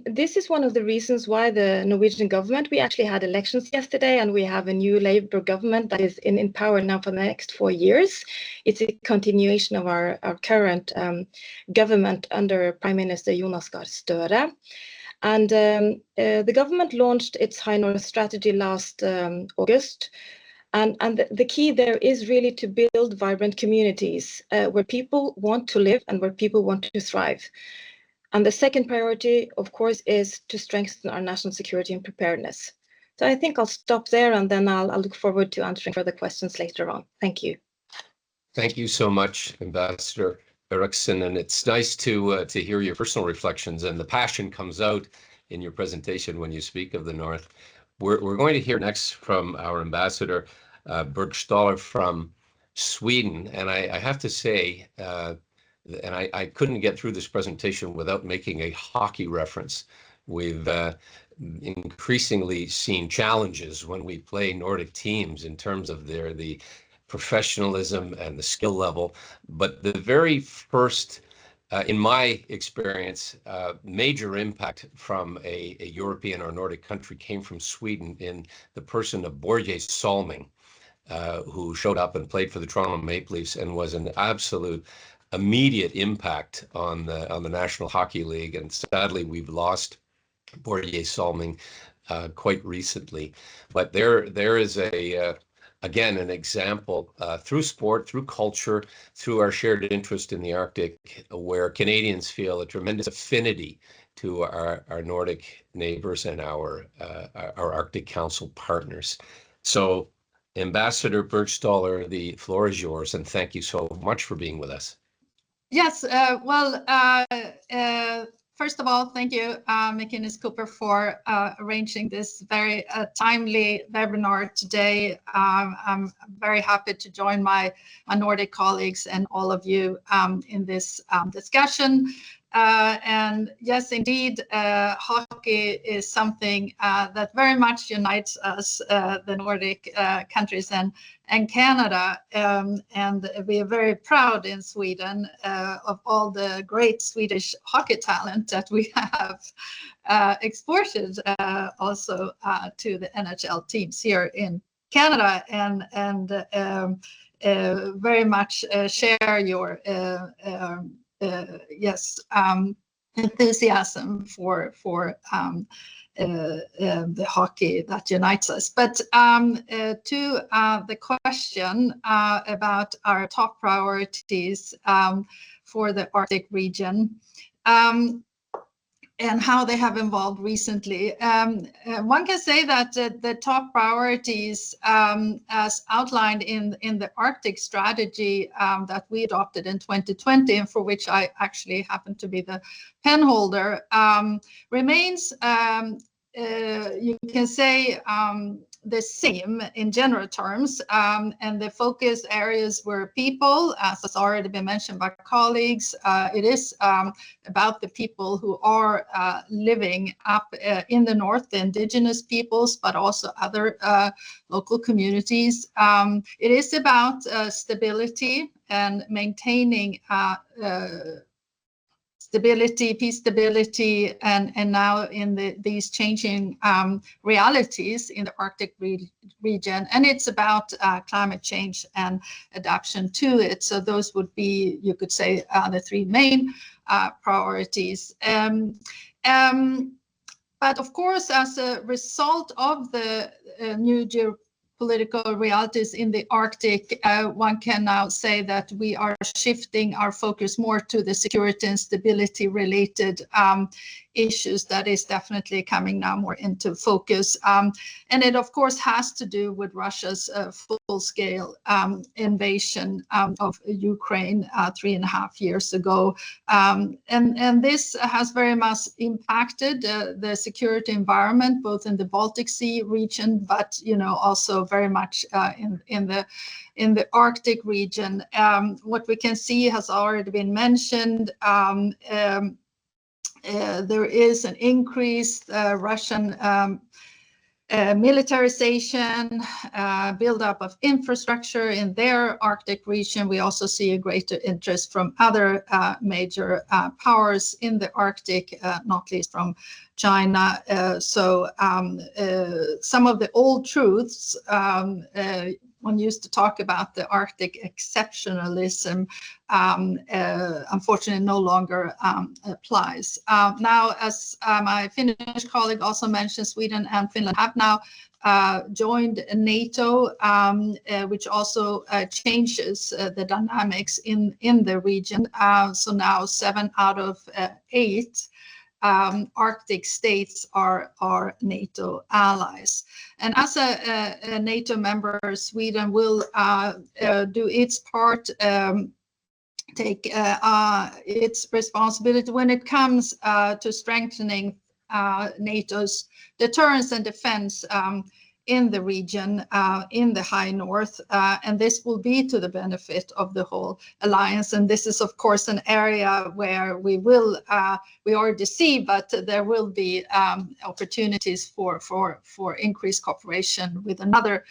this is one of the reasons why the Norwegian government, we actually had elections yesterday, and we have a new Labour government that is in power now for the next 4 years. It's a continuation of our current government under Prime Minister Jonas Gahr Støre. And the government launched its High North strategy last August. And the key there is really to build vibrant communities where people want to live and where people want to thrive. And the second priority, of course, is to strengthen our national security and preparedness. So I think I'll stop there, and then I'll look forward to answering further questions later on. Thank you. Thank you so much, Ambassador Erlichsen. And it's nice to hear your personal reflections, and the passion comes out in your presentation when you speak of the North. We're going to hear next from our ambassador, Bergstaller from Sweden. And I have to say, and I couldn't get through this presentation without making a hockey reference. We've increasingly seen challenges when we play Nordic teams in terms of the professionalism and the skill level. But the very first, in my experience, major impact from a European or Nordic country came from Sweden in the person of Börje Salming, who showed up and played for the Toronto Maple Leafs and was an absolute immediate impact on the National Hockey League. And sadly, we've lost Börje Salming quite recently. But there is again, an example through sport, through culture, through our shared interest in the Arctic, where Canadians feel a tremendous affinity to our Nordic neighbors and our Arctic Council partners. So, Ambassador Bergstaller, the floor is yours, and thank you so much for being with us. Yes, first of all, thank you, McInnes Cooper, for arranging this very timely webinar today. I'm very happy to join my Nordic colleagues and all of you in this discussion. And yes, indeed, hockey is something that very much unites us, the Nordic countries and Canada. And we are very proud in Sweden of all the great Swedish hockey talent that we have exported also to the NHL teams here in Canada, and very much share your enthusiasm for the hockey that unites us. But to the question about our top priorities for the Arctic region and how they have evolved recently. One can say that the top priorities as outlined in the Arctic strategy that we adopted in 2020, and for which I actually happen to be the pen holder, remains, you can say, the same in general terms, and the focus areas were people, as has already been mentioned by colleagues. It is about the people who are living up in the north, the indigenous peoples, but also other local communities. It is about stability and maintaining stability, peace, stability, and now in these changing realities in the Arctic region. And it's about climate change and adaptation to it. So those would be, you could say, the three main priorities. But of course, as a result of the new geopolitical realities in the Arctic, one can now say that we are shifting our focus more to the security and stability related issues that is definitely coming now more into focus. And it, of course, has to do with Russia's full-scale invasion of Ukraine 3.5 years ago. And this has very much impacted the security environment, both in the Baltic Sea region, but also very much in the Arctic region. What we can see has already been mentioned. There is an increased Russian militarization, buildup of infrastructure in their Arctic region. We also see a greater interest from other major powers in the Arctic, not least from China. So some of the old truths, one used to talk about the Arctic exceptionalism, unfortunately no longer applies. Now, as my Finnish colleague also mentioned, Sweden and Finland have now joined NATO, which also changes the dynamics in the region. So now 7 out of 8 Arctic states are NATO allies. And as a NATO member, Sweden will do its part, take its responsibility when it comes to strengthening NATO's deterrence and defense in the region, in the high north, and this will be to the benefit of the whole alliance. And this is, of course, an area where we already see, but there will be opportunities for increased cooperation with another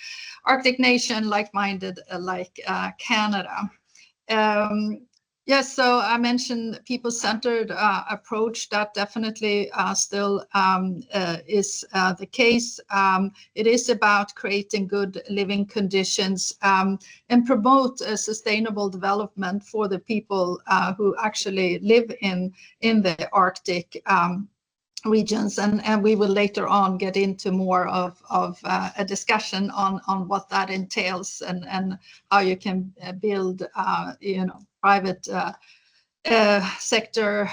Arctic nation, like-minded, like Canada. Yes, so I mentioned people-centered approach. That definitely still is the case. It is about creating good living conditions and promote sustainable development for the people who actually live in the Arctic regions, and we will later on get into more of a discussion on what that entails and how you can build private sector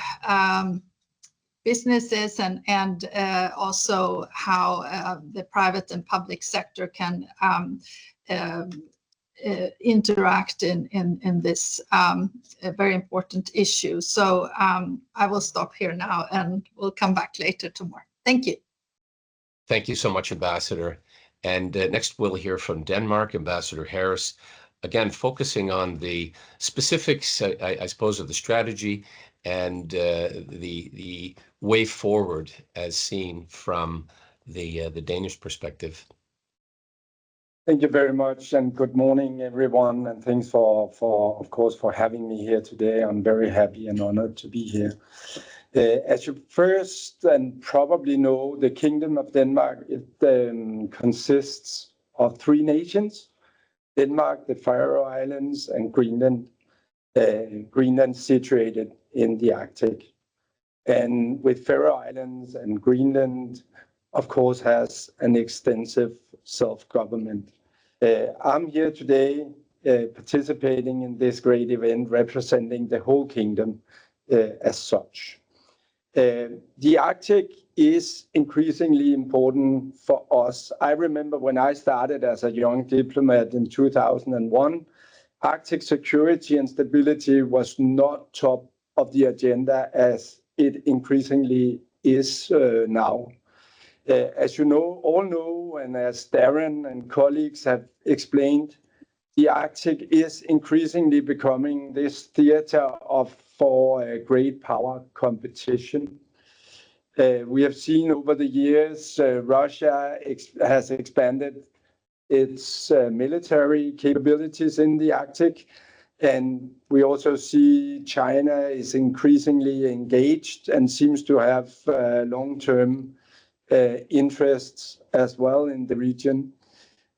businesses and also how the private and public sector can interact in this very important issue. So I will stop here now and we'll come back later to more. Thank you. Thank you so much, Ambassador. And next we'll hear from Denmark, Ambassador Harris, again, focusing on the specifics, I suppose, of the strategy and the way forward as seen from the Danish perspective. Thank you very much, and good morning, everyone, and thanks for of course, for having me here today. I'm very happy and honored to be here. As you first and probably know, the Kingdom of Denmark, it consists of 3 nations: Denmark, the Faroe Islands, and Greenland. Greenland situated in the Arctic. And with Faroe Islands and Greenland, of course, has an extensive self-government. I'm here today participating in this great event, representing the whole kingdom as such. The Arctic is increasingly important for us. I remember when I started as a young diplomat in 2001, Arctic security and stability was not top of the agenda as it increasingly is now. As you all know, and as Darren and colleagues have explained, the Arctic is increasingly becoming this theater for a great power competition. We have seen over the years, Russia has expanded its military capabilities in the Arctic, and we also see China is increasingly engaged and seems to have long-term interests as well in the region.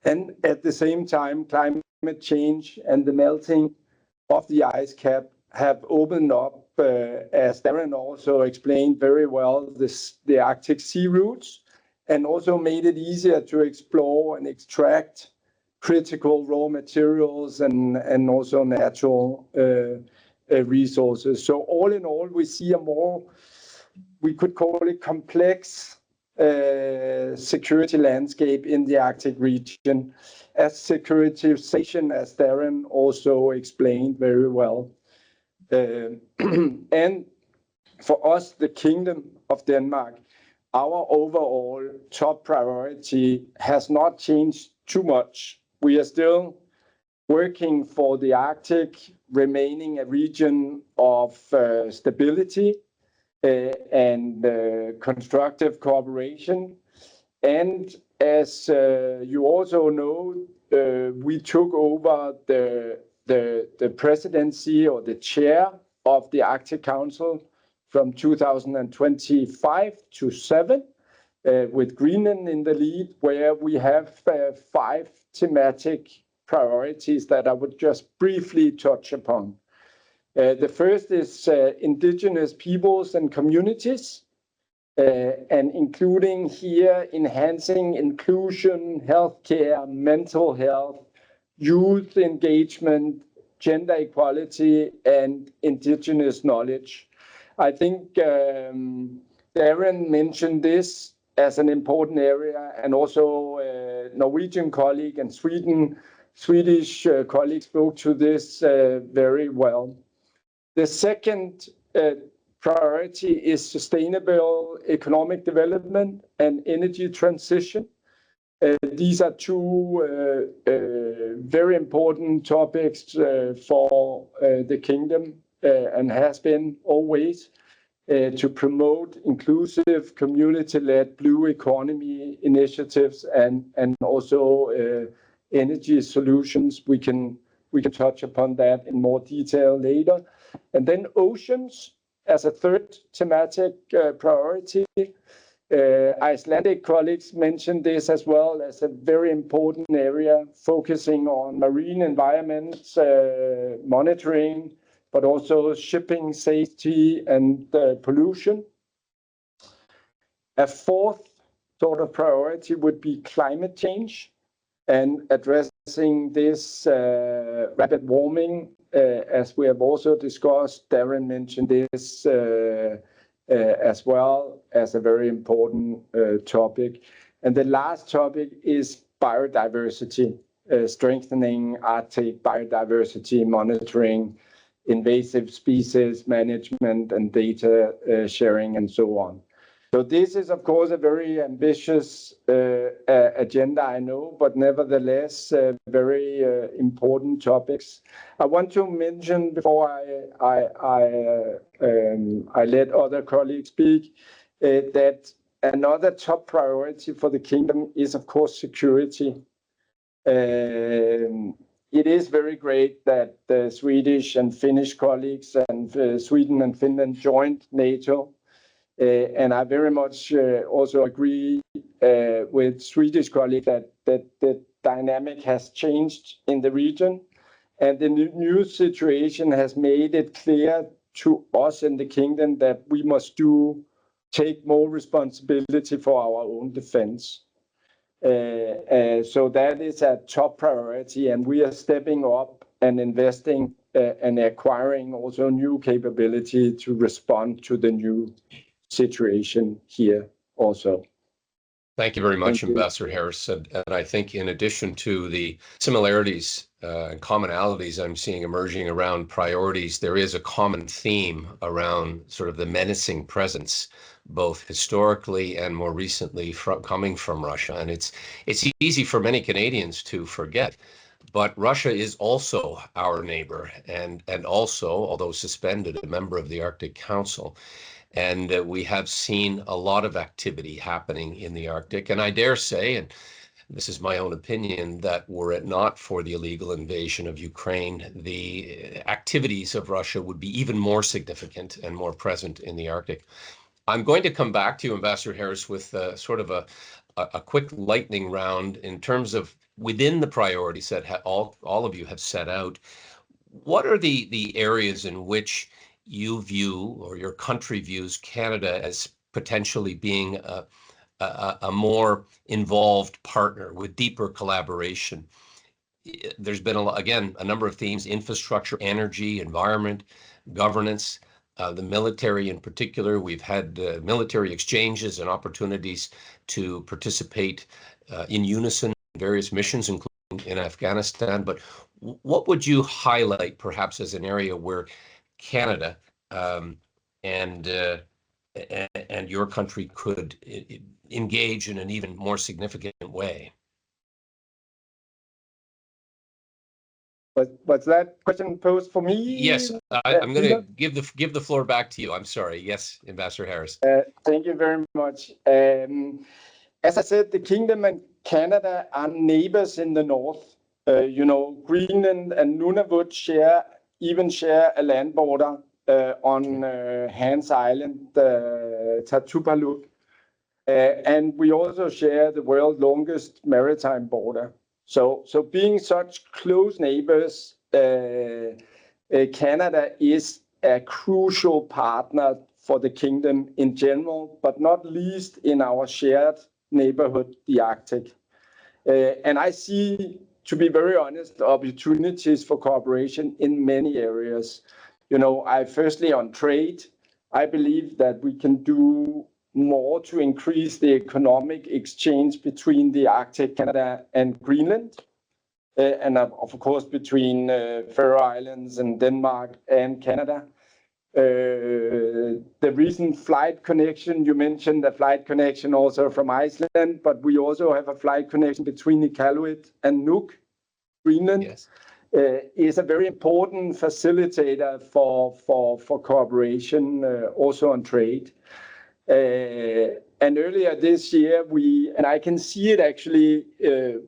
And at the same time, climate change and the melting of the ice cap have opened up, as Darren also explained very well, the Arctic sea routes, and also made it easier to explore and extract critical raw materials and also natural resources. So all in all, we see a more, we could call it complex security landscape in the Arctic region, as securitization, as Darren also explained very well. And for us, the Kingdom of Denmark, our overall top priority has not changed too much. We are still working for the Arctic remaining a region of stability and constructive cooperation. And as you also know, we took over the presidency or the chair of the Arctic Council from 2025 to 7, with Greenland in the lead, where we have 5 thematic priorities that I would just briefly touch upon. The first is indigenous peoples and communities, and including here enhancing inclusion, healthcare, mental health, youth engagement, gender equality, and indigenous knowledge. I think Darren mentioned this as an important area, and also Norwegian colleague and Swedish colleague spoke to this very well. The second priority is sustainable economic development and energy transition. These are two very important topics for the kingdom and has been always to promote inclusive community-led blue economy initiatives and also energy solutions. We can touch upon that in more detail later. And then oceans as a third thematic priority. Icelandic colleagues mentioned this as well as a very important area, focusing on marine environment monitoring, but also shipping safety and pollution. A fourth sort of priority would be climate change and addressing this rapid warming, as we have also discussed. Darren mentioned this as well as a very important topic. And the last topic is biodiversity, strengthening Arctic biodiversity monitoring, invasive species management, and data sharing, and so on. So this is, of course, a very ambitious agenda, I know, but nevertheless, very important topics. I want to mention before I let other colleagues speak that another top priority for the kingdom is, of course, security. It is very great that the Swedish and Finnish colleagues and Sweden and Finland joined NATO. And I very much also agree with Swedish colleagues that the dynamic has changed in the region. And the new situation has made it clear to us in the kingdom that we must take more responsibility for our own defense. So that is a top priority, and we are stepping up and investing and acquiring also new capability to respond to the new situation here also. Thank you very much, Ambassador Harris. And I think in addition to the similarities and commonalities I'm seeing emerging around priorities, there is a common theme around sort of the menacing presence, both historically and more recently coming from Russia. And it's easy for many Canadians to forget, but Russia is also our neighbor and also, although suspended, a member of the Arctic Council. And we have seen a lot of activity happening in the Arctic. And I dare say, and this is my own opinion, that were it not for the illegal invasion of Ukraine, the activities of Russia would be even more significant and more present in the Arctic. I'm going to come back to you, Ambassador Harris, with sort of a quick lightning round in terms of within the priorities that all of you have set out. What are the areas in which you view, or your country views, Canada as potentially being a more involved partner with deeper collaboration? There's been, again, a number of themes: infrastructure, energy, environment, governance, the military in particular. We've had military exchanges and opportunities to participate in unison in various missions, including in Afghanistan. But what would you highlight perhaps as an area where Canada and your country could engage in an even more significant way? Was that question posed for me? Yes, I'm going to give the floor back to you. I'm sorry. Yes, Ambassador Harris. Thank you very much. As I said, the Kingdom and Canada are neighbors in the north. Greenland and Nunavut share a land border on Hans Island, Tartupaluk. And we also share the world's longest maritime border. So being such close neighbors, Canada is a crucial partner for the kingdom in general, but not least in our shared neighborhood, the Arctic. And I see, to be very honest, opportunities for cooperation in many areas. Firstly, on trade, I believe that we can do more to increase the economic exchange between the Arctic, Canada, and Greenland, and of course between Faroe Islands and Denmark and Canada. the recent flight connection. You mentioned a flight connection also from Iceland, but we also have a flight connection between Iqaluit and Nuuk, Greenland. Yes. Is a very important facilitator for cooperation, also on trade. And earlier this year, and I can see it actually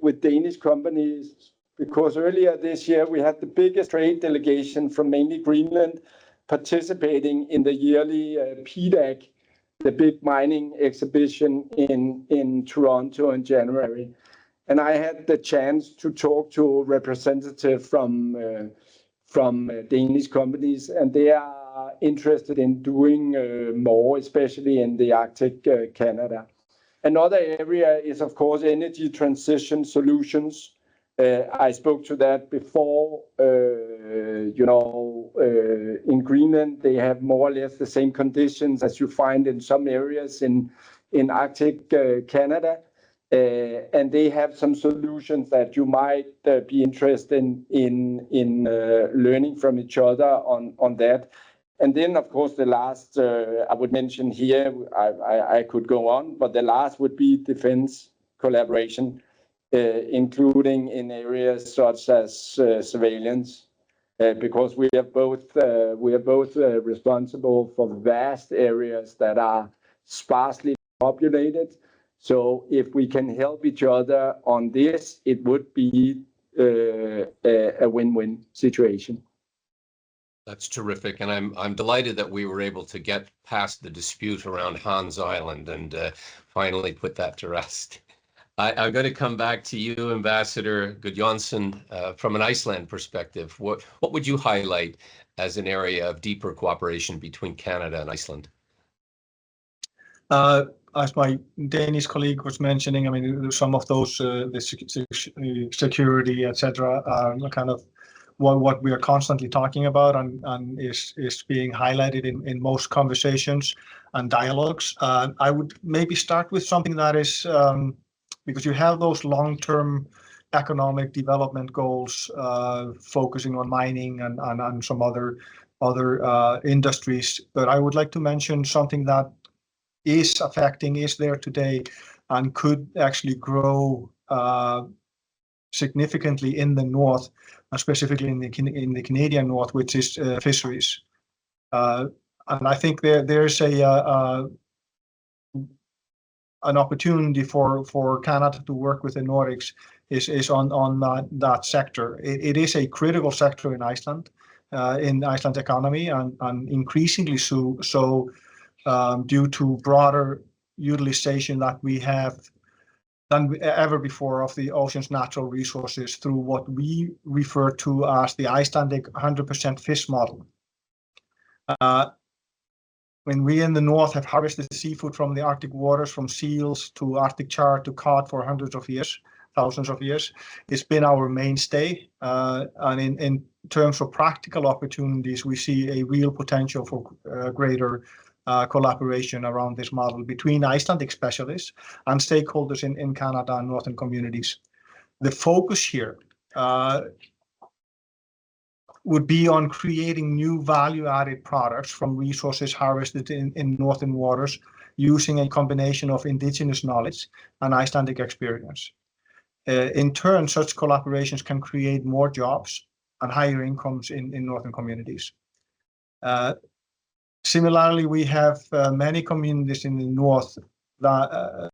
with Danish companies, because earlier this year we had the biggest trade delegation from mainly Greenland participating in the yearly PDAC, the big mining exhibition in Toronto in January. And I had the chance to talk to a representative from Danish companies, and they are interested in doing more, especially in the Arctic Canada. Another area is, of course, energy transition solutions. I spoke to that before. In Greenland, they have more or less the same conditions as you find in some areas in Arctic Canada. And they have some solutions that you might be interested in learning from each other on that. And then, of course, the last I would mention here, I could go on, but the last would be defense collaboration, including in areas such as surveillance, because we are both responsible for vast areas that are sparsely populated. So if we can help each other on this, it would be a win-win situation. That's terrific, and I'm delighted that we were able to get past the dispute around Hans Island and finally put that to rest. I'm going to come back to you, Ambassador Gudjonsson, from an Iceland perspective. What would you highlight as an area of deeper cooperation between Canada and Iceland? As my Danish colleague was mentioning, I mean, some of those, the security, etc., are kind of what we are constantly talking about and is being highlighted in most conversations and dialogues. I would maybe start with something that is, because you have those long-term economic development goals focusing on mining and some other industries. But I would like to mention something that is there today and could actually grow significantly in the north, and specifically in the Canadian north, which is fisheries. And I think there's an opportunity for Canada to work with the Nordics is on that sector. It is a critical sector in Iceland, in Iceland's economy, and increasingly so due to broader utilization that we have than ever before of the ocean's natural resources through what we refer to as the Icelandic 100% fish model. When we in the north have harvested seafood from the Arctic waters, from seals to Arctic char to cod for hundreds of years, thousands of years, it's been our mainstay. And in terms of practical opportunities, we see a real potential for greater collaboration around this model between Icelandic specialists and stakeholders in Canada and northern communities. The focus here would be on creating new value-added products from resources harvested in northern waters using a combination of indigenous knowledge and Icelandic experience. In turn, such collaborations can create more jobs and higher incomes in northern communities. Similarly, we have many communities in the north that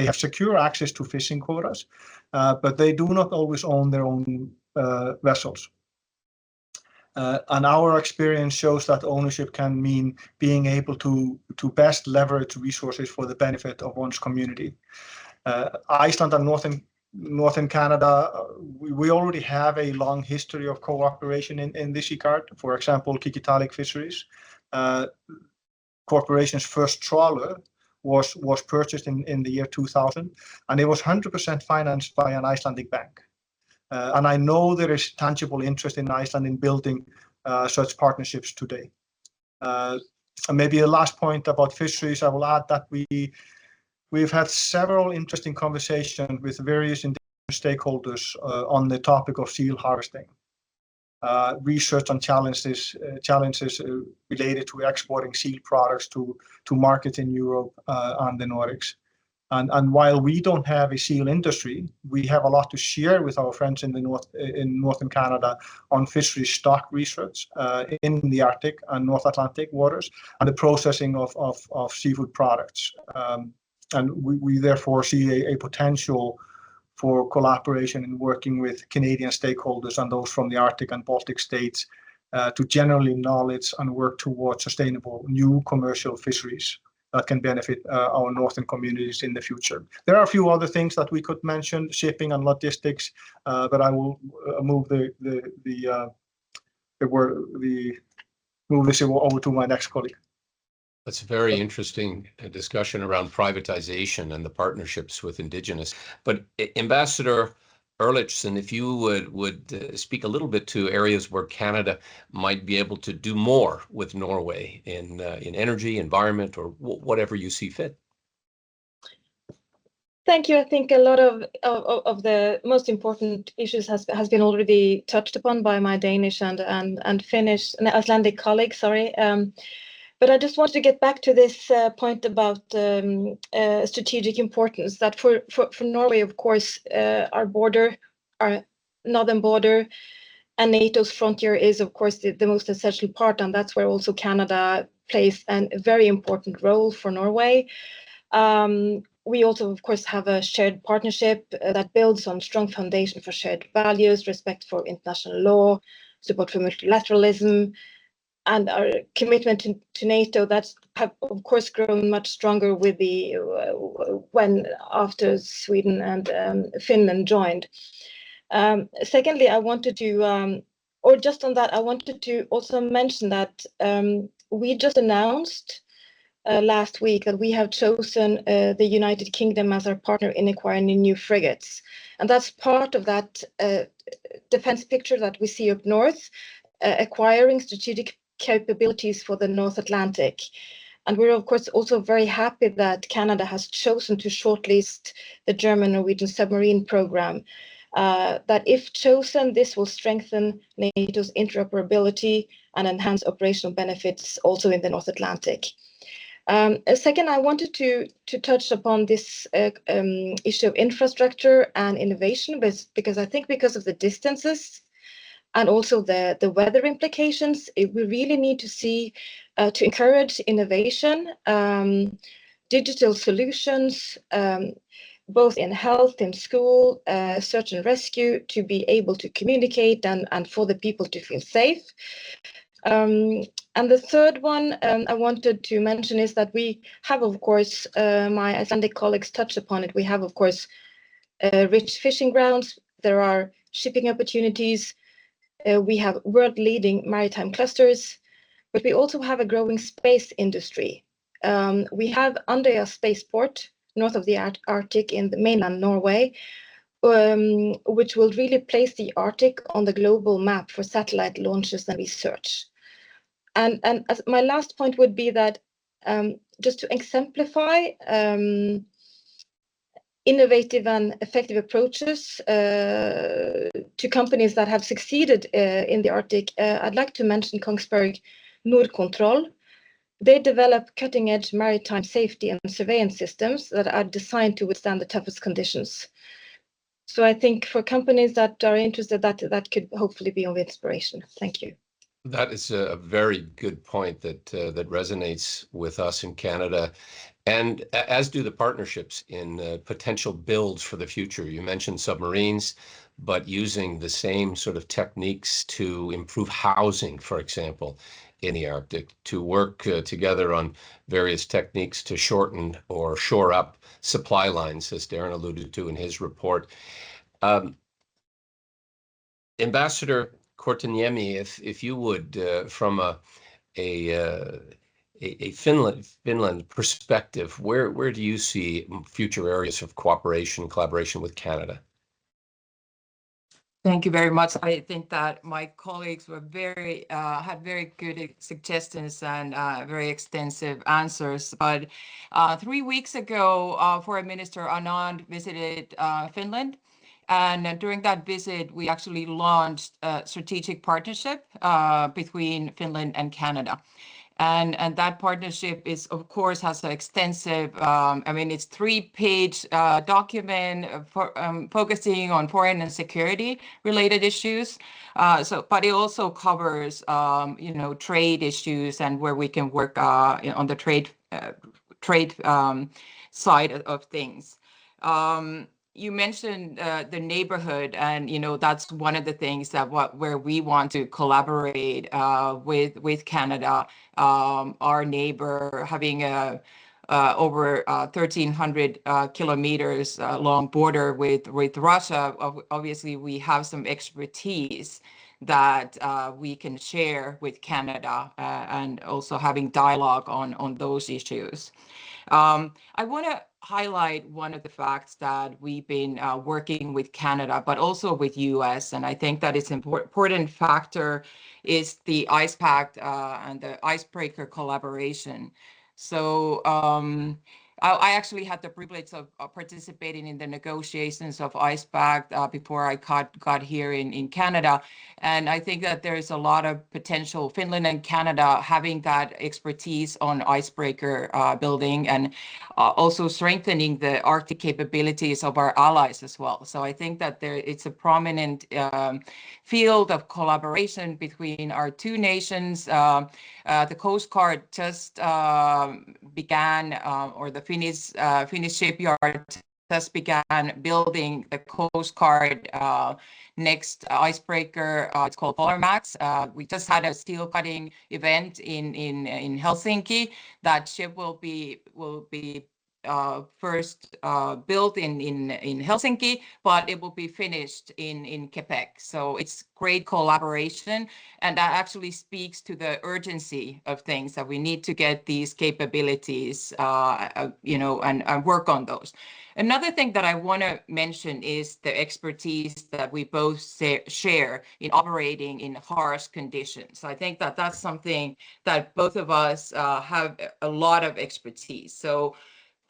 have secure access to fishing quotas, but they do not always own their own vessels. And our experience shows that ownership can mean being able to best leverage resources for the benefit of one's community. Iceland and northern Canada, we already have a long history of cooperation in this regard. For example, Kikitalik Fisheries, corporation's first trawler was purchased in the year 2000, and it was 100% financed by an Icelandic bank. And I know there is tangible interest in Iceland in building such partnerships today. And maybe the last point about fisheries, I will add that we've had several interesting conversations with various indigenous stakeholders on the topic of seal harvesting. research on challenges related to exporting seal products to market in Europe and the Nordics. And while we don't have a seal industry, we have a lot to share with our friends in northern Canada on fishery stock research in the Arctic and North Atlantic waters and the processing of seafood products. And we therefore see a potential for collaboration in working with Canadian stakeholders and those from the Arctic and Baltic states to generally knowledge and work towards sustainable new commercial fisheries that can benefit our northern communities in the future. There are a few other things that we could mention, shipping and logistics, but I will move this over to my next colleague. That's a very interesting discussion around privatization and the partnerships with Indigenous. But Ambassador Erlichsen, if you would speak a little bit to areas where Canada might be able to do more with Norway in energy, environment, or whatever you see fit. Thank you. I think a lot of the most important issues has been already touched upon by my Danish and Finnish and Icelandic colleagues. Sorry. But I just wanted to get back to this point about strategic importance, that for Norway, of course, our northern border and NATO's frontier is, of course, the most essential part. And that's where also Canada plays a very important role for Norway. We also, of course, have a shared partnership that builds on strong foundation for shared values, respect for international law, support for multilateralism, and our commitment to NATO that's have of course grown much stronger with after Sweden and Finland joined. Secondly, I wanted to, or just on that, I wanted to also mention that we just announced last week that we have chosen the United Kingdom as our partner in acquiring new frigates, and that's part of that defense picture that we see up north, acquiring strategic capabilities for the North Atlantic. And we're of course also very happy that Canada has chosen to shortlist the German-Norwegian submarine program. That if chosen, this will strengthen NATO's interoperability and enhance operational benefits also in the North Atlantic. Second, I wanted to touch upon this issue of infrastructure and innovation, because I think because of the distances and also the weather implications, we really need to see to encourage innovation, digital solutions, both in health, in school, search and rescue, to be able to communicate and for the people to feel safe. And the third one I wanted to mention is that we have, of course, my Icelandic colleagues touched upon it. We have, of course, rich fishing grounds. There are shipping opportunities. We have world-leading maritime clusters, but we also have a growing space industry. We have Andøya Spaceport, north of the Arctic in the mainland Norway, which will really place the Arctic on the global map for satellite launches and research. And as my last point would be that just to exemplify innovative and effective approaches to companies that have succeeded in the Arctic, I'd like to mention Kongsberg Nordkontroll. They develop cutting-edge maritime safety and surveillance systems that are designed to withstand the toughest conditions. So I think for companies that are interested, that could hopefully be of inspiration. Thank you. That is a very good point that resonates with us in Canada, and as do the partnerships in potential builds for the future. You mentioned submarines, but using the same sort of techniques to improve housing, for example, in the Arctic, to work together on various techniques to shorten or shore up supply lines, as Darren alluded to in his report. Ambassador Korteniemi, if you would, from a Finland perspective, where do you see future areas of cooperation, collaboration with Canada? Thank you very much. I think that my colleagues were had very good suggestions and very extensive answers. But 3 weeks ago, Foreign Minister Anand visited Finland, And during that visit, we actually launched a strategic partnership between Finland and Canada. And that partnership is, of course, has an extensive, I mean, it's 3-page document focusing on foreign and security related issues. But it also covers, trade issues and where we can work on the trade side of things. You mentioned the neighborhood, and that's one of the things that where we want to collaborate with Canada, our neighbor, having a over 1,300 kilometers long border with Russia. Obviously, we have some expertise that we can share with Canada, and also having dialogue on those issues. I want to highlight one of the facts that we've been working with Canada, but also with US, and I think that it's an important factor is the ICE Pact and the icebreaker collaboration. So I actually had the privilege of participating in the negotiations of ICE Pact before I got here in Canada. And I think that there's a lot of potential, Finland and Canada having that expertise on icebreaker building, and also strengthening the Arctic capabilities of our allies as well. So I think that it's a prominent field of collaboration between our two nations. The Coast Guard just began, or the Finnish shipyard just began building the Coast Guard next icebreaker. It's called Polar Max. We just had a steel cutting event in Helsinki. That ship will be first built in Helsinki, but it will be finished in Quebec. So it's great collaboration, and that actually speaks to the urgency of things, that we need to get these capabilities, and work on those. Another thing that I want to mention is the expertise that we both share in operating in harsh conditions. I think that that's something that both of us have a lot of expertise. So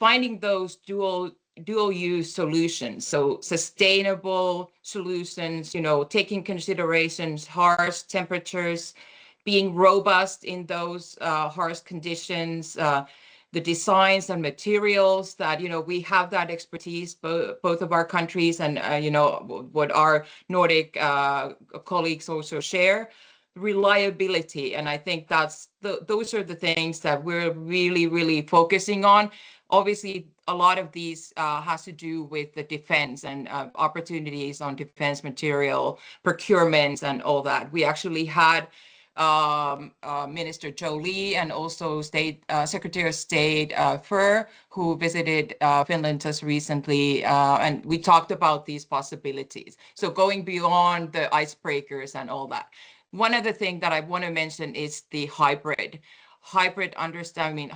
finding those dual use solutions, so sustainable solutions, taking considerations, harsh temperatures, being robust in those harsh conditions, the designs and materials that, we have that expertise, both of our countries, and, what our Nordic colleagues also share. Reliability, and I think those are the things that we're really, really focusing on. Obviously, a lot of these has to do with the defense and opportunities on defense material procurements and all that. We actually had Minister Jolie and also Secretary of State Fur, who visited Finland just recently, and we talked about these possibilities. So going beyond the icebreakers and all that. One other thing that I want to mention is the hybrid understanding,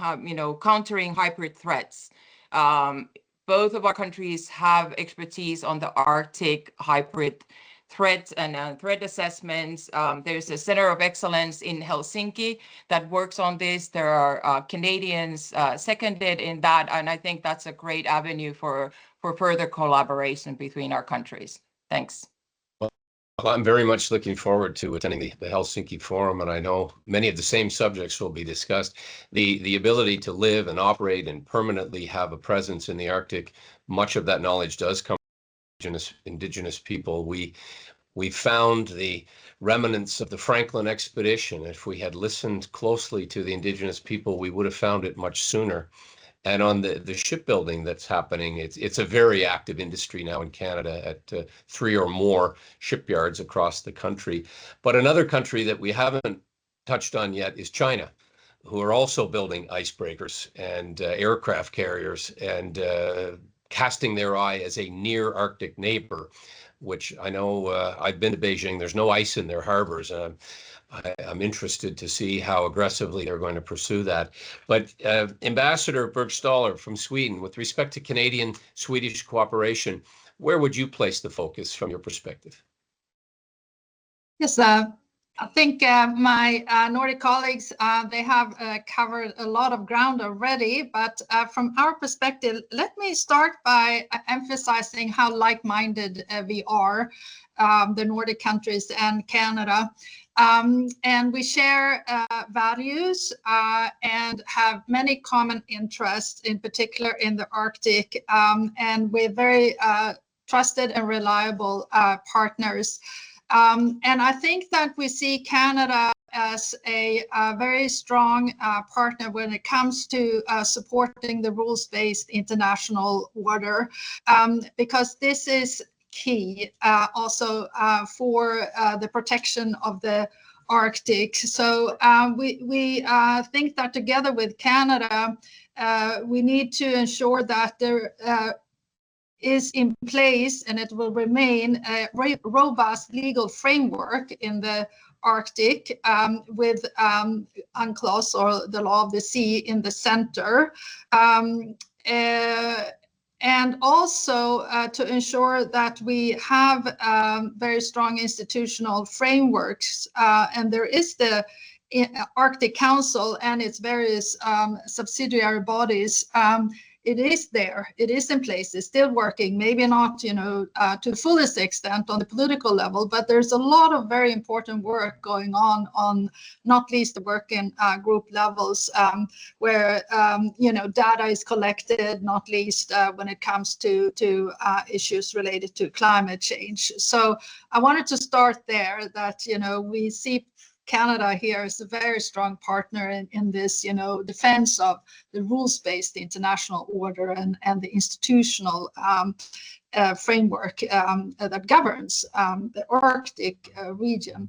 countering hybrid threats. Both of our countries have expertise on the Arctic hybrid threats and threat assessments. There's a Center of Excellence in Helsinki that works on this. There are Canadians seconded in that, and I think that's a great avenue for further collaboration between our countries. Thanks. Well, I'm very much looking forward to attending the Helsinki Forum, and I know many of the same subjects will be discussed. The ability to live and operate and permanently have a presence in the Arctic, much of that knowledge does come from indigenous people. We found the remnants of the Franklin expedition. If we had listened closely to the indigenous people, we would have found it much sooner. And on the shipbuilding that's happening, it's a very active industry now in Canada at 3 or more shipyards across the country. But another country that we haven't touched on yet is China, who are also building icebreakers and aircraft carriers, and casting their eye as a near Arctic neighbor, which I know I've been to Beijing. There's no ice in their harbors. I'm interested to see how aggressively they're going to pursue that. But Ambassador Bergstaller from Sweden, with respect to Canadian-Swedish cooperation, where would you place the focus from your perspective? Yes, I think my Nordic colleagues, they have covered a lot of ground already, but from our perspective, let me start by emphasizing how like-minded we are, the Nordic countries and Canada. And we share values and have many common interests, in particular in the Arctic, and we're very trusted and reliable partners. And I think that we see Canada as a very strong partner when it comes to supporting the rules-based international order, because this is key also for the protection of the Arctic. So we think that together with Canada, we need to ensure that there is in place, and it will remain a robust legal framework in the Arctic, with UNCLOS, or the law of the sea, in the center. And also to ensure that we have very strong institutional frameworks. And there is the Arctic Council and its various subsidiary bodies. It is there, it is in place, it's still working, maybe not, to the fullest extent on the political level, but there's a lot of very important work going on not least the working group levels, where, data is collected, not least when it comes to issues related to climate change. So I wanted to start there, that, we see Canada here is a very strong partner in this, defense of the rules-based international order and the institutional framework that governs the Arctic region.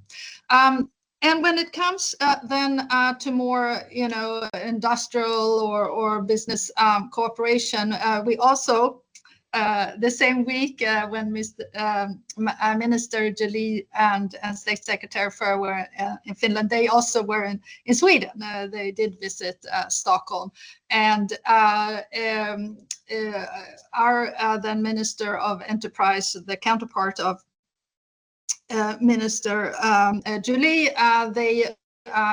And when it comes then to more, industrial or business cooperation, we also the same week when Minister Joly and State Secretary Fur were in Finland, they also were in Sweden. They did visit Stockholm, and our then Minister of Enterprise, the counterpart of Minister Joly, they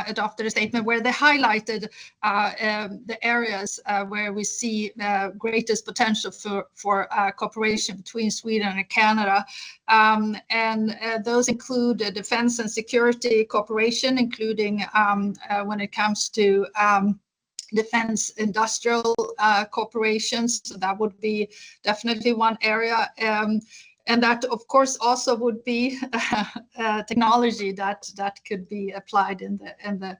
adopted a statement where they highlighted the areas where we see greatest potential for cooperation between Sweden and Canada. And those include defense and security cooperation, including when it comes to defense industrial corporations. So that would be definitely one area. And that, of course, also would be technology that could be applied in the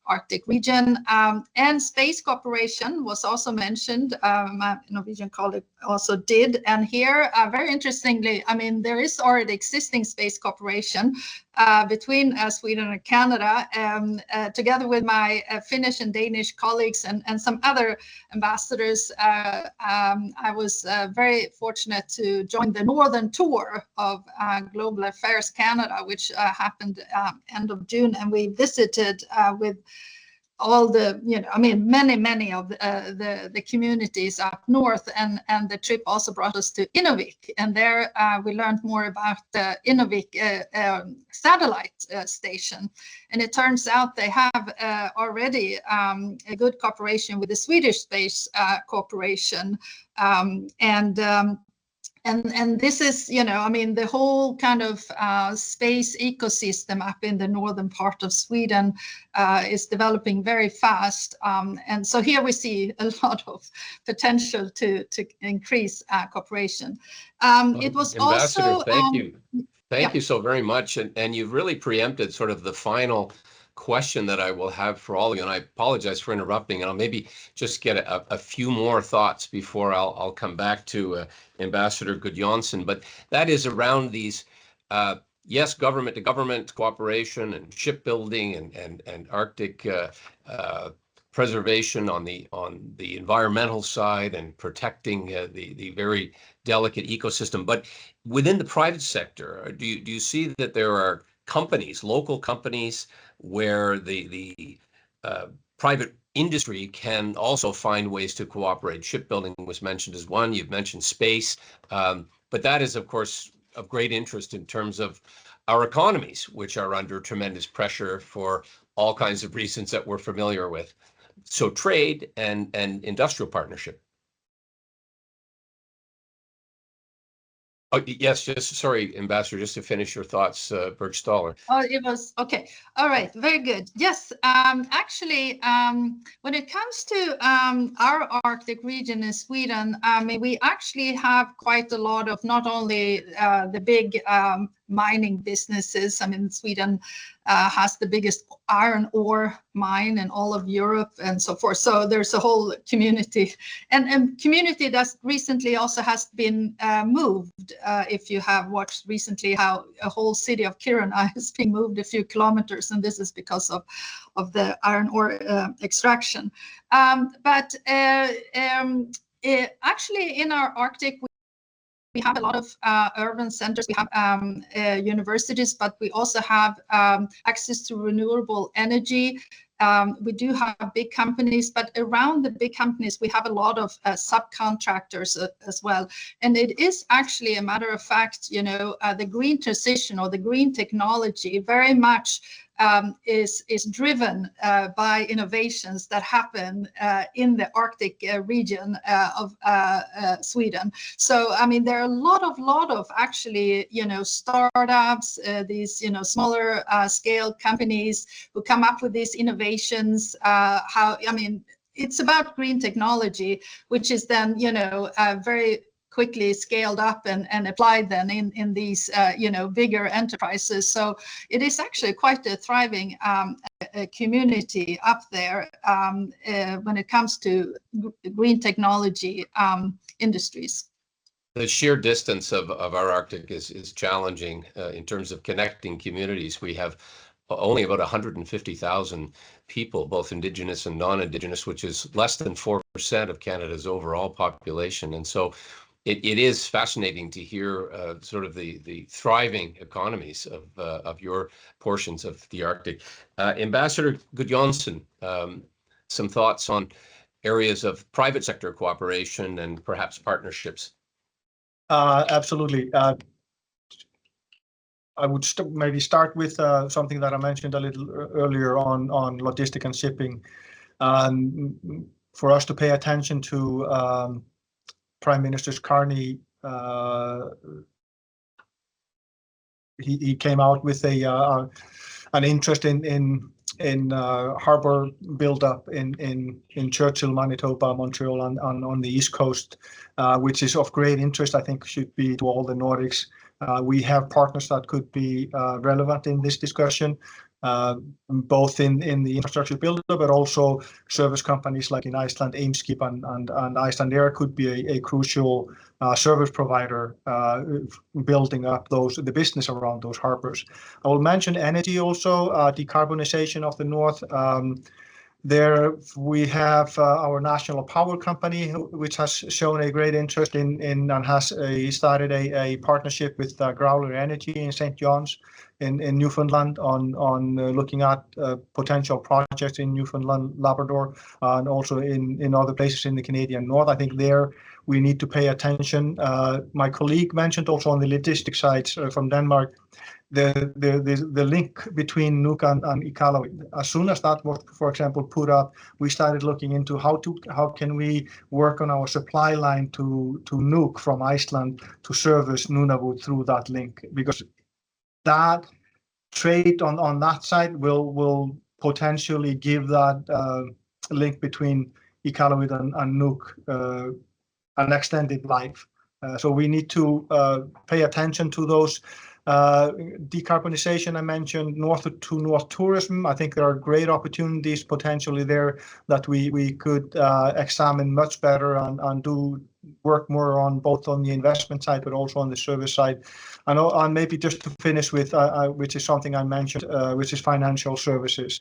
Arctic region. And space cooperation was also mentioned. My Norwegian colleague also did. And here, very interestingly, there is already existing space cooperation between Sweden and Canada. Together with my Finnish and Danish colleagues and some other ambassadors, I was very fortunate to join the Northern Tour of Global Affairs Canada, which happened end of June, and we visited with all the, many of the communities up north, and the trip also brought us to Inuvik, and there we learned more about the Inuvik satellite station, and it turns out they have already a good cooperation with the Swedish Space Corporation, and this is, the whole kind of space ecosystem up in the northern part of Sweden is developing very fast. And so here we see a lot of potential to increase cooperation. It was Ambassador, also... thank you. Thank you so very much. And you've really preempted sort of the final question that I will have for all of you, and I apologize for interrupting, and I'll maybe just get a few more thoughts before I'll come back to Ambassador Gudjonsson, but that is around these, yes, government to government cooperation and shipbuilding and Arctic preservation on the environmental side and protecting the very delicate ecosystem. But within the private sector, do you see that there are companies, local companies, where the private industry can also find ways to cooperate? Shipbuilding was mentioned as one. You've mentioned space, but that is, of course, of great interest in terms of our economies, which are under tremendous pressure for all kinds of reasons that we're familiar with. So trade and industrial partnership. Oh, yes, just sorry, Ambassador, just to finish your thoughts, Bergstaller. Oh, it was okay. All right, very good. Yes, actually, when it comes to our Arctic region in Sweden, I mean, we actually have quite a lot of not only the big mining businesses. I mean, Sweden has the biggest iron ore mine in all of Europe and so forth. So there's a whole community, and community that recently also has been moved. If you have watched recently how a whole city of Kiruna has been moved a few kilometers, and this is because of the iron ore extraction. Actually, in our Arctic, we have a lot of urban centers, we have universities, but we also have access to renewable energy. We do have big companies, but around the big companies, we have a lot of subcontractors as well. And it is actually a matter of fact, you know, the green transition or the green technology very much is driven by innovations that happen in the Arctic region of Sweden. So, I mean, there are a lot of actually, you know, startups, these, you know, smaller scale companies who come up with these innovations. It's about green technology, which is then, you know, very quickly scaled up and applied then in these you know, bigger enterprises. So it is actually quite a thriving community up there when it comes to green technology industries. The sheer distance of our Arctic is challenging in terms of connecting communities. We have only about 150,000 people, both Indigenous and non-Indigenous, which is less than 4% of Canada's overall population. And so it is fascinating to hear sort of the thriving economies of your portions of the Arctic. Ambassador Gudjonsson, some thoughts on areas of private sector cooperation and perhaps partnerships? Absolutely. I would maybe start with something that I mentioned a little earlier on logistics and shipping. For us to pay attention to Prime Minister Carney, he came out with an interest in harbor buildup in Churchill, Manitoba, Montreal, and on the East Coast, which is of great interest. I think should be to all the Nordics. We have partners that could be relevant in this discussion, both in the infrastructure buildup, but also service companies like in Iceland, Eimskip and Icelandair could be a crucial service provider building up the business around those harbors. I will mention energy also, decarbonization of the North. There we have our national power company, which has shown a great interest in and has started a partnership with Growler Energy in St. John's in Newfoundland on looking at potential projects in Newfoundland, Labrador, and also in other places in the Canadian North. I think there we need to pay attention. My colleague mentioned also on the logistics side from Denmark, the link between Nuuk and Iqaluit. As soon as that was, for example, put up, we started looking into how can we work on our supply line to Nuuk from Iceland to service Nunavut through that link, because that trade on that side will potentially give that link between Iqaluit and Nuuk an extended life. So we need to pay attention to those. Decarbonization, I mentioned north to north tourism. I think there are great opportunities potentially there that we could examine much better and do work more on, both on the investment side but also on the service side. And maybe just to finish with, which is something I mentioned, which is financial services.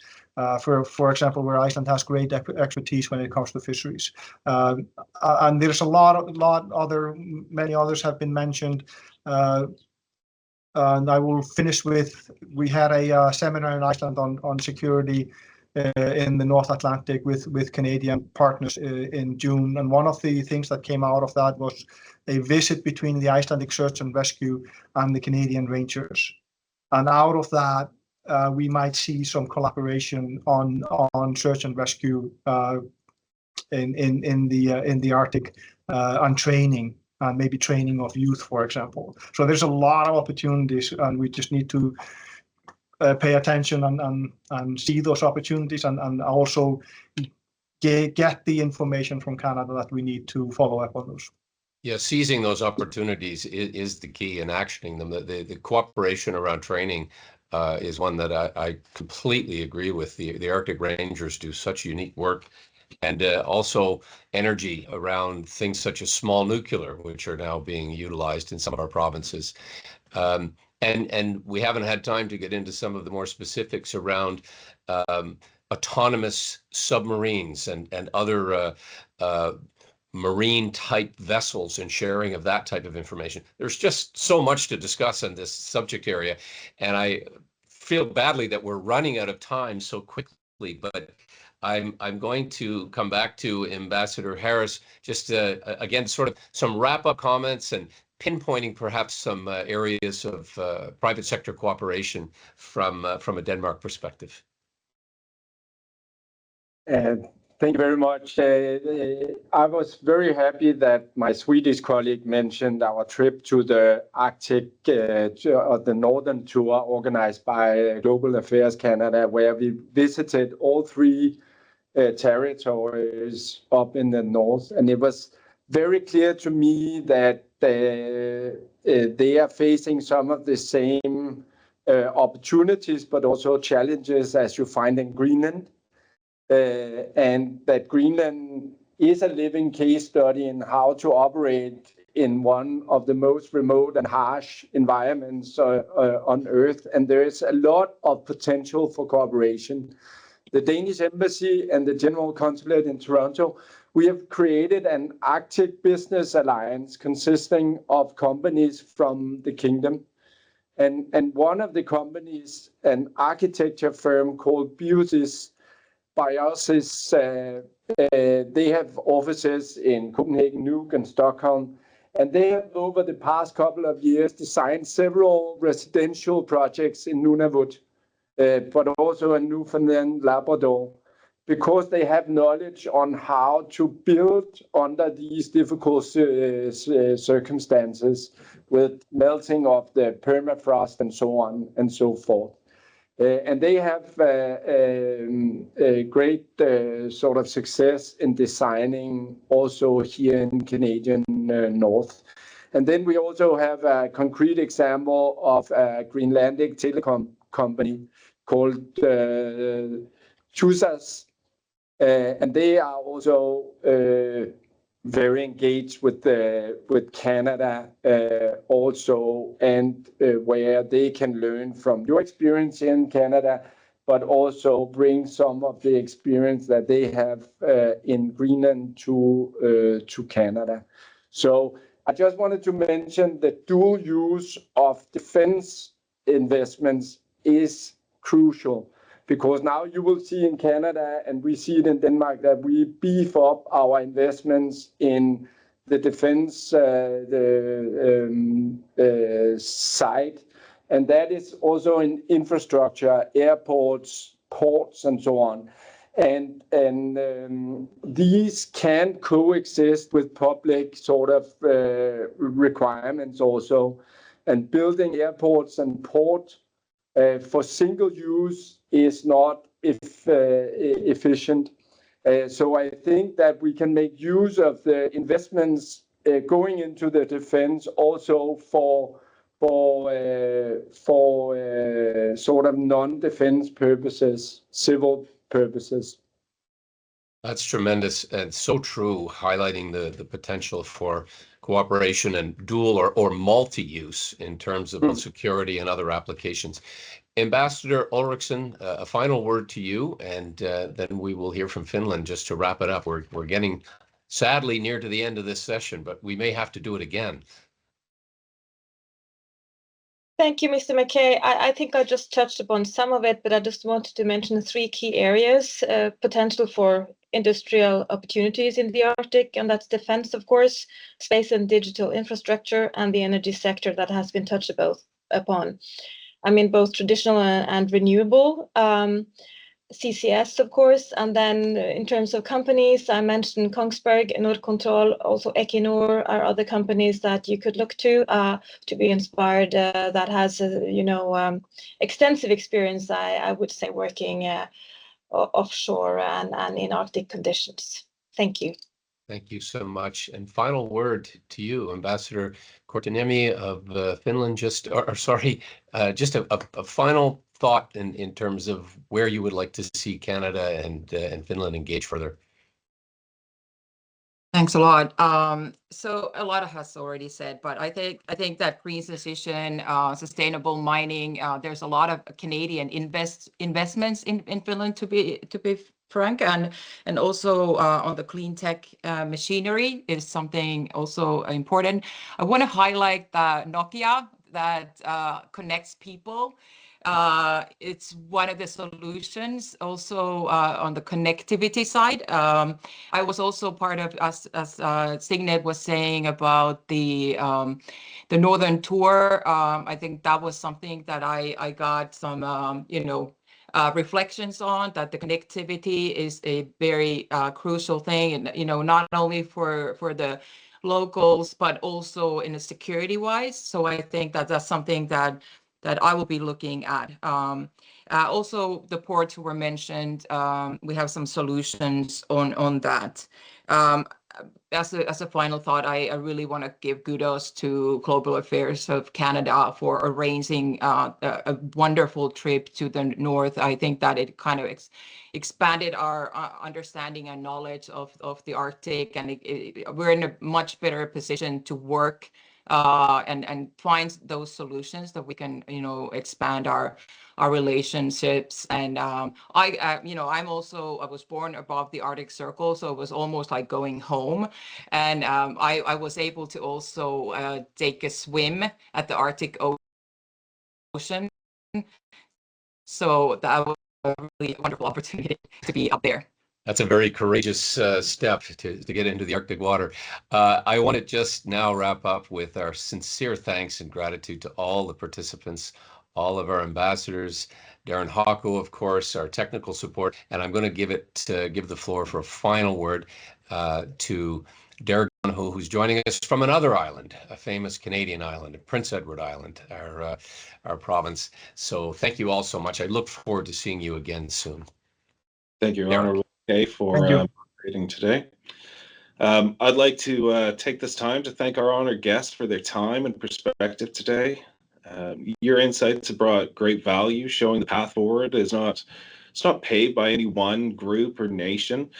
For example, where Iceland has great expertise when it comes to fisheries. And there's many others have been mentioned. And I will finish with, we had a seminar in Iceland on security in the North Atlantic with Canadian partners in June. And one of the things that came out of that was a visit between the Icelandic Search and Rescue and the Canadian Rangers. And out of that, we might see some collaboration on search and rescue in the Arctic, on training, and maybe training of youth, for example. So there's a lot of opportunities, and we just need to pay attention and see those opportunities, and also get the information from Canada that we need to follow up on those. Yeah, seizing those opportunities is the key, and actioning them. The cooperation around training is one that I completely agree with. The Arctic Rangers do such unique work, and also energy around things such as small nuclear, which are now being utilized in some of our provinces. And we haven't had time to get into some of the more specifics around autonomous submarines and other marine type vessels and sharing of that type of information. There's just so much to discuss in this subject area, and I feel badly that we're running out of time so quickly, but I'm going to come back to Ambassador Harris, just again, sort of some wrap-up comments and pinpointing perhaps some areas of private sector cooperation from a Denmark perspective. Thank you very much. I was very happy that my Swedish colleague mentioned our trip to the Arctic, the Northern Tour organized by Global Affairs Canada, where we visited all three territories up in the north. And it was very clear to me that they are facing some of the same opportunities, but also challenges as you find in Greenland. And that Greenland is a living case study in how to operate in one of the most remote and harsh environments on Earth. And there is a lot of potential for cooperation. The Danish Embassy and the General Consulate in Toronto, we have created an Arctic Business Alliance consisting of companies from the kingdom. And one of the companies, an architecture firm called Biosis, they have offices in Copenhagen, Nuuk, and Stockholm. And they have, over the past couple of years, designed several residential projects in Nunavut, but also in Newfoundland, Labrador, because they have knowledge on how to build under these difficult circumstances with melting of the permafrost and so on and so forth. And they have a great sort of success in designing also here in Canadian North. And then we also have a concrete example of a Greenlandic telecom company called Chusas. And they are also very engaged with Canada also, and where they can learn from your experience in Canada, but also bring some of the experience that they have in Greenland to Canada. So I just wanted to mention that dual use of defense investments is crucial, because now you will see in Canada, and we see it in Denmark, that we beef up our investments in the defense side. And that is also in infrastructure, airports, ports, and so on. And these can coexist with public sort of requirements also. And building airports and ports for single use is not efficient. So I think that we can make use of the investments going into the defense also for sort of non-defense purposes, civil purposes. That's tremendous and so true, highlighting the potential for cooperation and dual or multi-use in terms of both security and other applications. Ambassador Ulriksson, a final word to you, and then we will hear from Finland just to wrap it up. We're getting sadly near to the end of this session, but we may have to do it again. Thank you, Mr. McKay. I think I just touched upon some of it, but I just wanted to mention three key areas, potential for industrial opportunities in the Arctic, and that's defense, of course, space and digital infrastructure, and the energy sector that has been touched upon. I mean, both traditional and renewable. CCS, of course, and then in terms of companies, I mentioned Kongsberg, Nordcontrol, also Equinor are other companies that you could look to be inspired. That has, extensive experience, I would say, working offshore and in Arctic conditions. Thank you. Thank you so much. And final word to you, Ambassador Korteniemi of Finland. Just a final thought in terms of where you would like to see Canada and Finland engage further. Thanks a lot. So a lot has already said, but I think that green transition, sustainable mining, there's a lot of Canadian investments in Finland to be frank, and also on the clean tech machinery is something also important. I want to highlight the Nokia that connects people. It's one of the solutions also on the connectivity side. I was also part of, as Signet was saying about the Northern Tour. I think that was something that I got some reflections on, that the connectivity is a very crucial thing, and not only for the locals but also in a security wise. So I think that that's something that I will be looking at. Also, the ports were mentioned. We have some solutions on that. As a final thought, I really want to give kudos to Global Affairs of Canada for arranging a wonderful trip to the north. I think that it kind of expanded our understanding and knowledge of the Arctic, and we're in a much better position to work and find those solutions that we can, expand our relationships. And I was born above the Arctic Circle, so it was almost like going home. And I was able to also take a swim at the Arctic Ocean. So that was a really wonderful opportunity to be up there. That's a very courageous step to get into the Arctic water. I want to just now wrap up with our sincere thanks and gratitude to all the participants, all of our ambassadors, Darren Hocko, of course, our technical support, and I'm going to give the floor for a final word to Derek, who's joining us from another island, a famous Canadian island, Prince Edward Island, our province. So thank you all so much. I look forward to seeing you again soon. Thank you, Derek. Honorable Kay, for moderating today. I'd like to take this time to thank our honored guests for their time and perspective today. Your insights have brought great value, showing the path forward it's not paved by any one group or nation,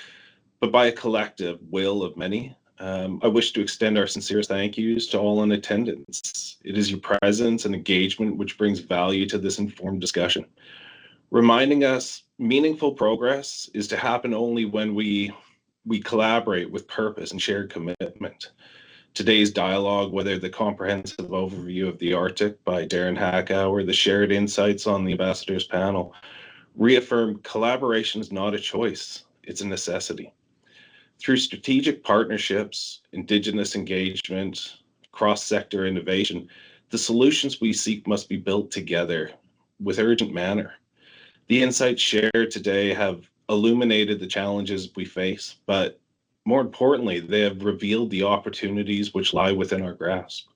but by a collective will of many. I wish to extend our sincerest thank yous to all in attendance. It is your presence and engagement which brings value to this informed discussion, reminding us meaningful progress is to happen only when we collaborate with purpose and shared commitment. Today's dialogue, whether the comprehensive overview of the Arctic by Darren Hackow or the shared insights on the ambassadors panel, reaffirm collaboration is not a choice, it's a necessity. Through strategic partnerships, Indigenous engagement, cross-sector innovation, the solutions we seek must be built together with urgent manner. The insights shared today have illuminated the challenges we face, but more importantly, they have revealed the opportunities which lie within our grasp.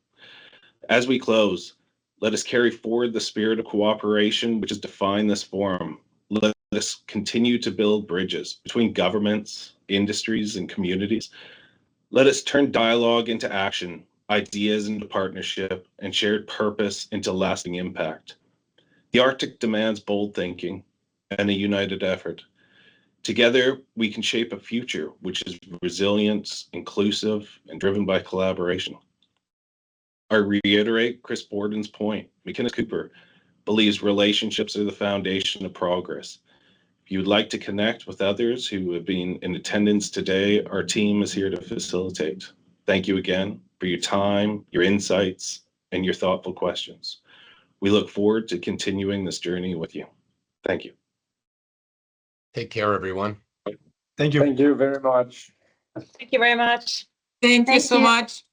As we close, let us carry forward the spirit of cooperation which has defined this forum. Let us continue to build bridges between governments, industries, and communities. Let us turn dialogue into action, ideas into partnership, and shared purpose into lasting impact. The Arctic demands bold thinking and a united effort. Together, we can shape a future which is resilient, inclusive, and driven by collaboration. I reiterate Chris Borden's point. McKinnis Cooper believes relationships are the foundation of progress. If you would like to connect with others who have been in attendance today, our team is here to facilitate. Thank you again for your time, your insights, and your thoughtful questions. We look forward to continuing this journey with you. Thank you. Take care, everyone. Thank you. Thank you very much. Thank you very much. Thank you so much.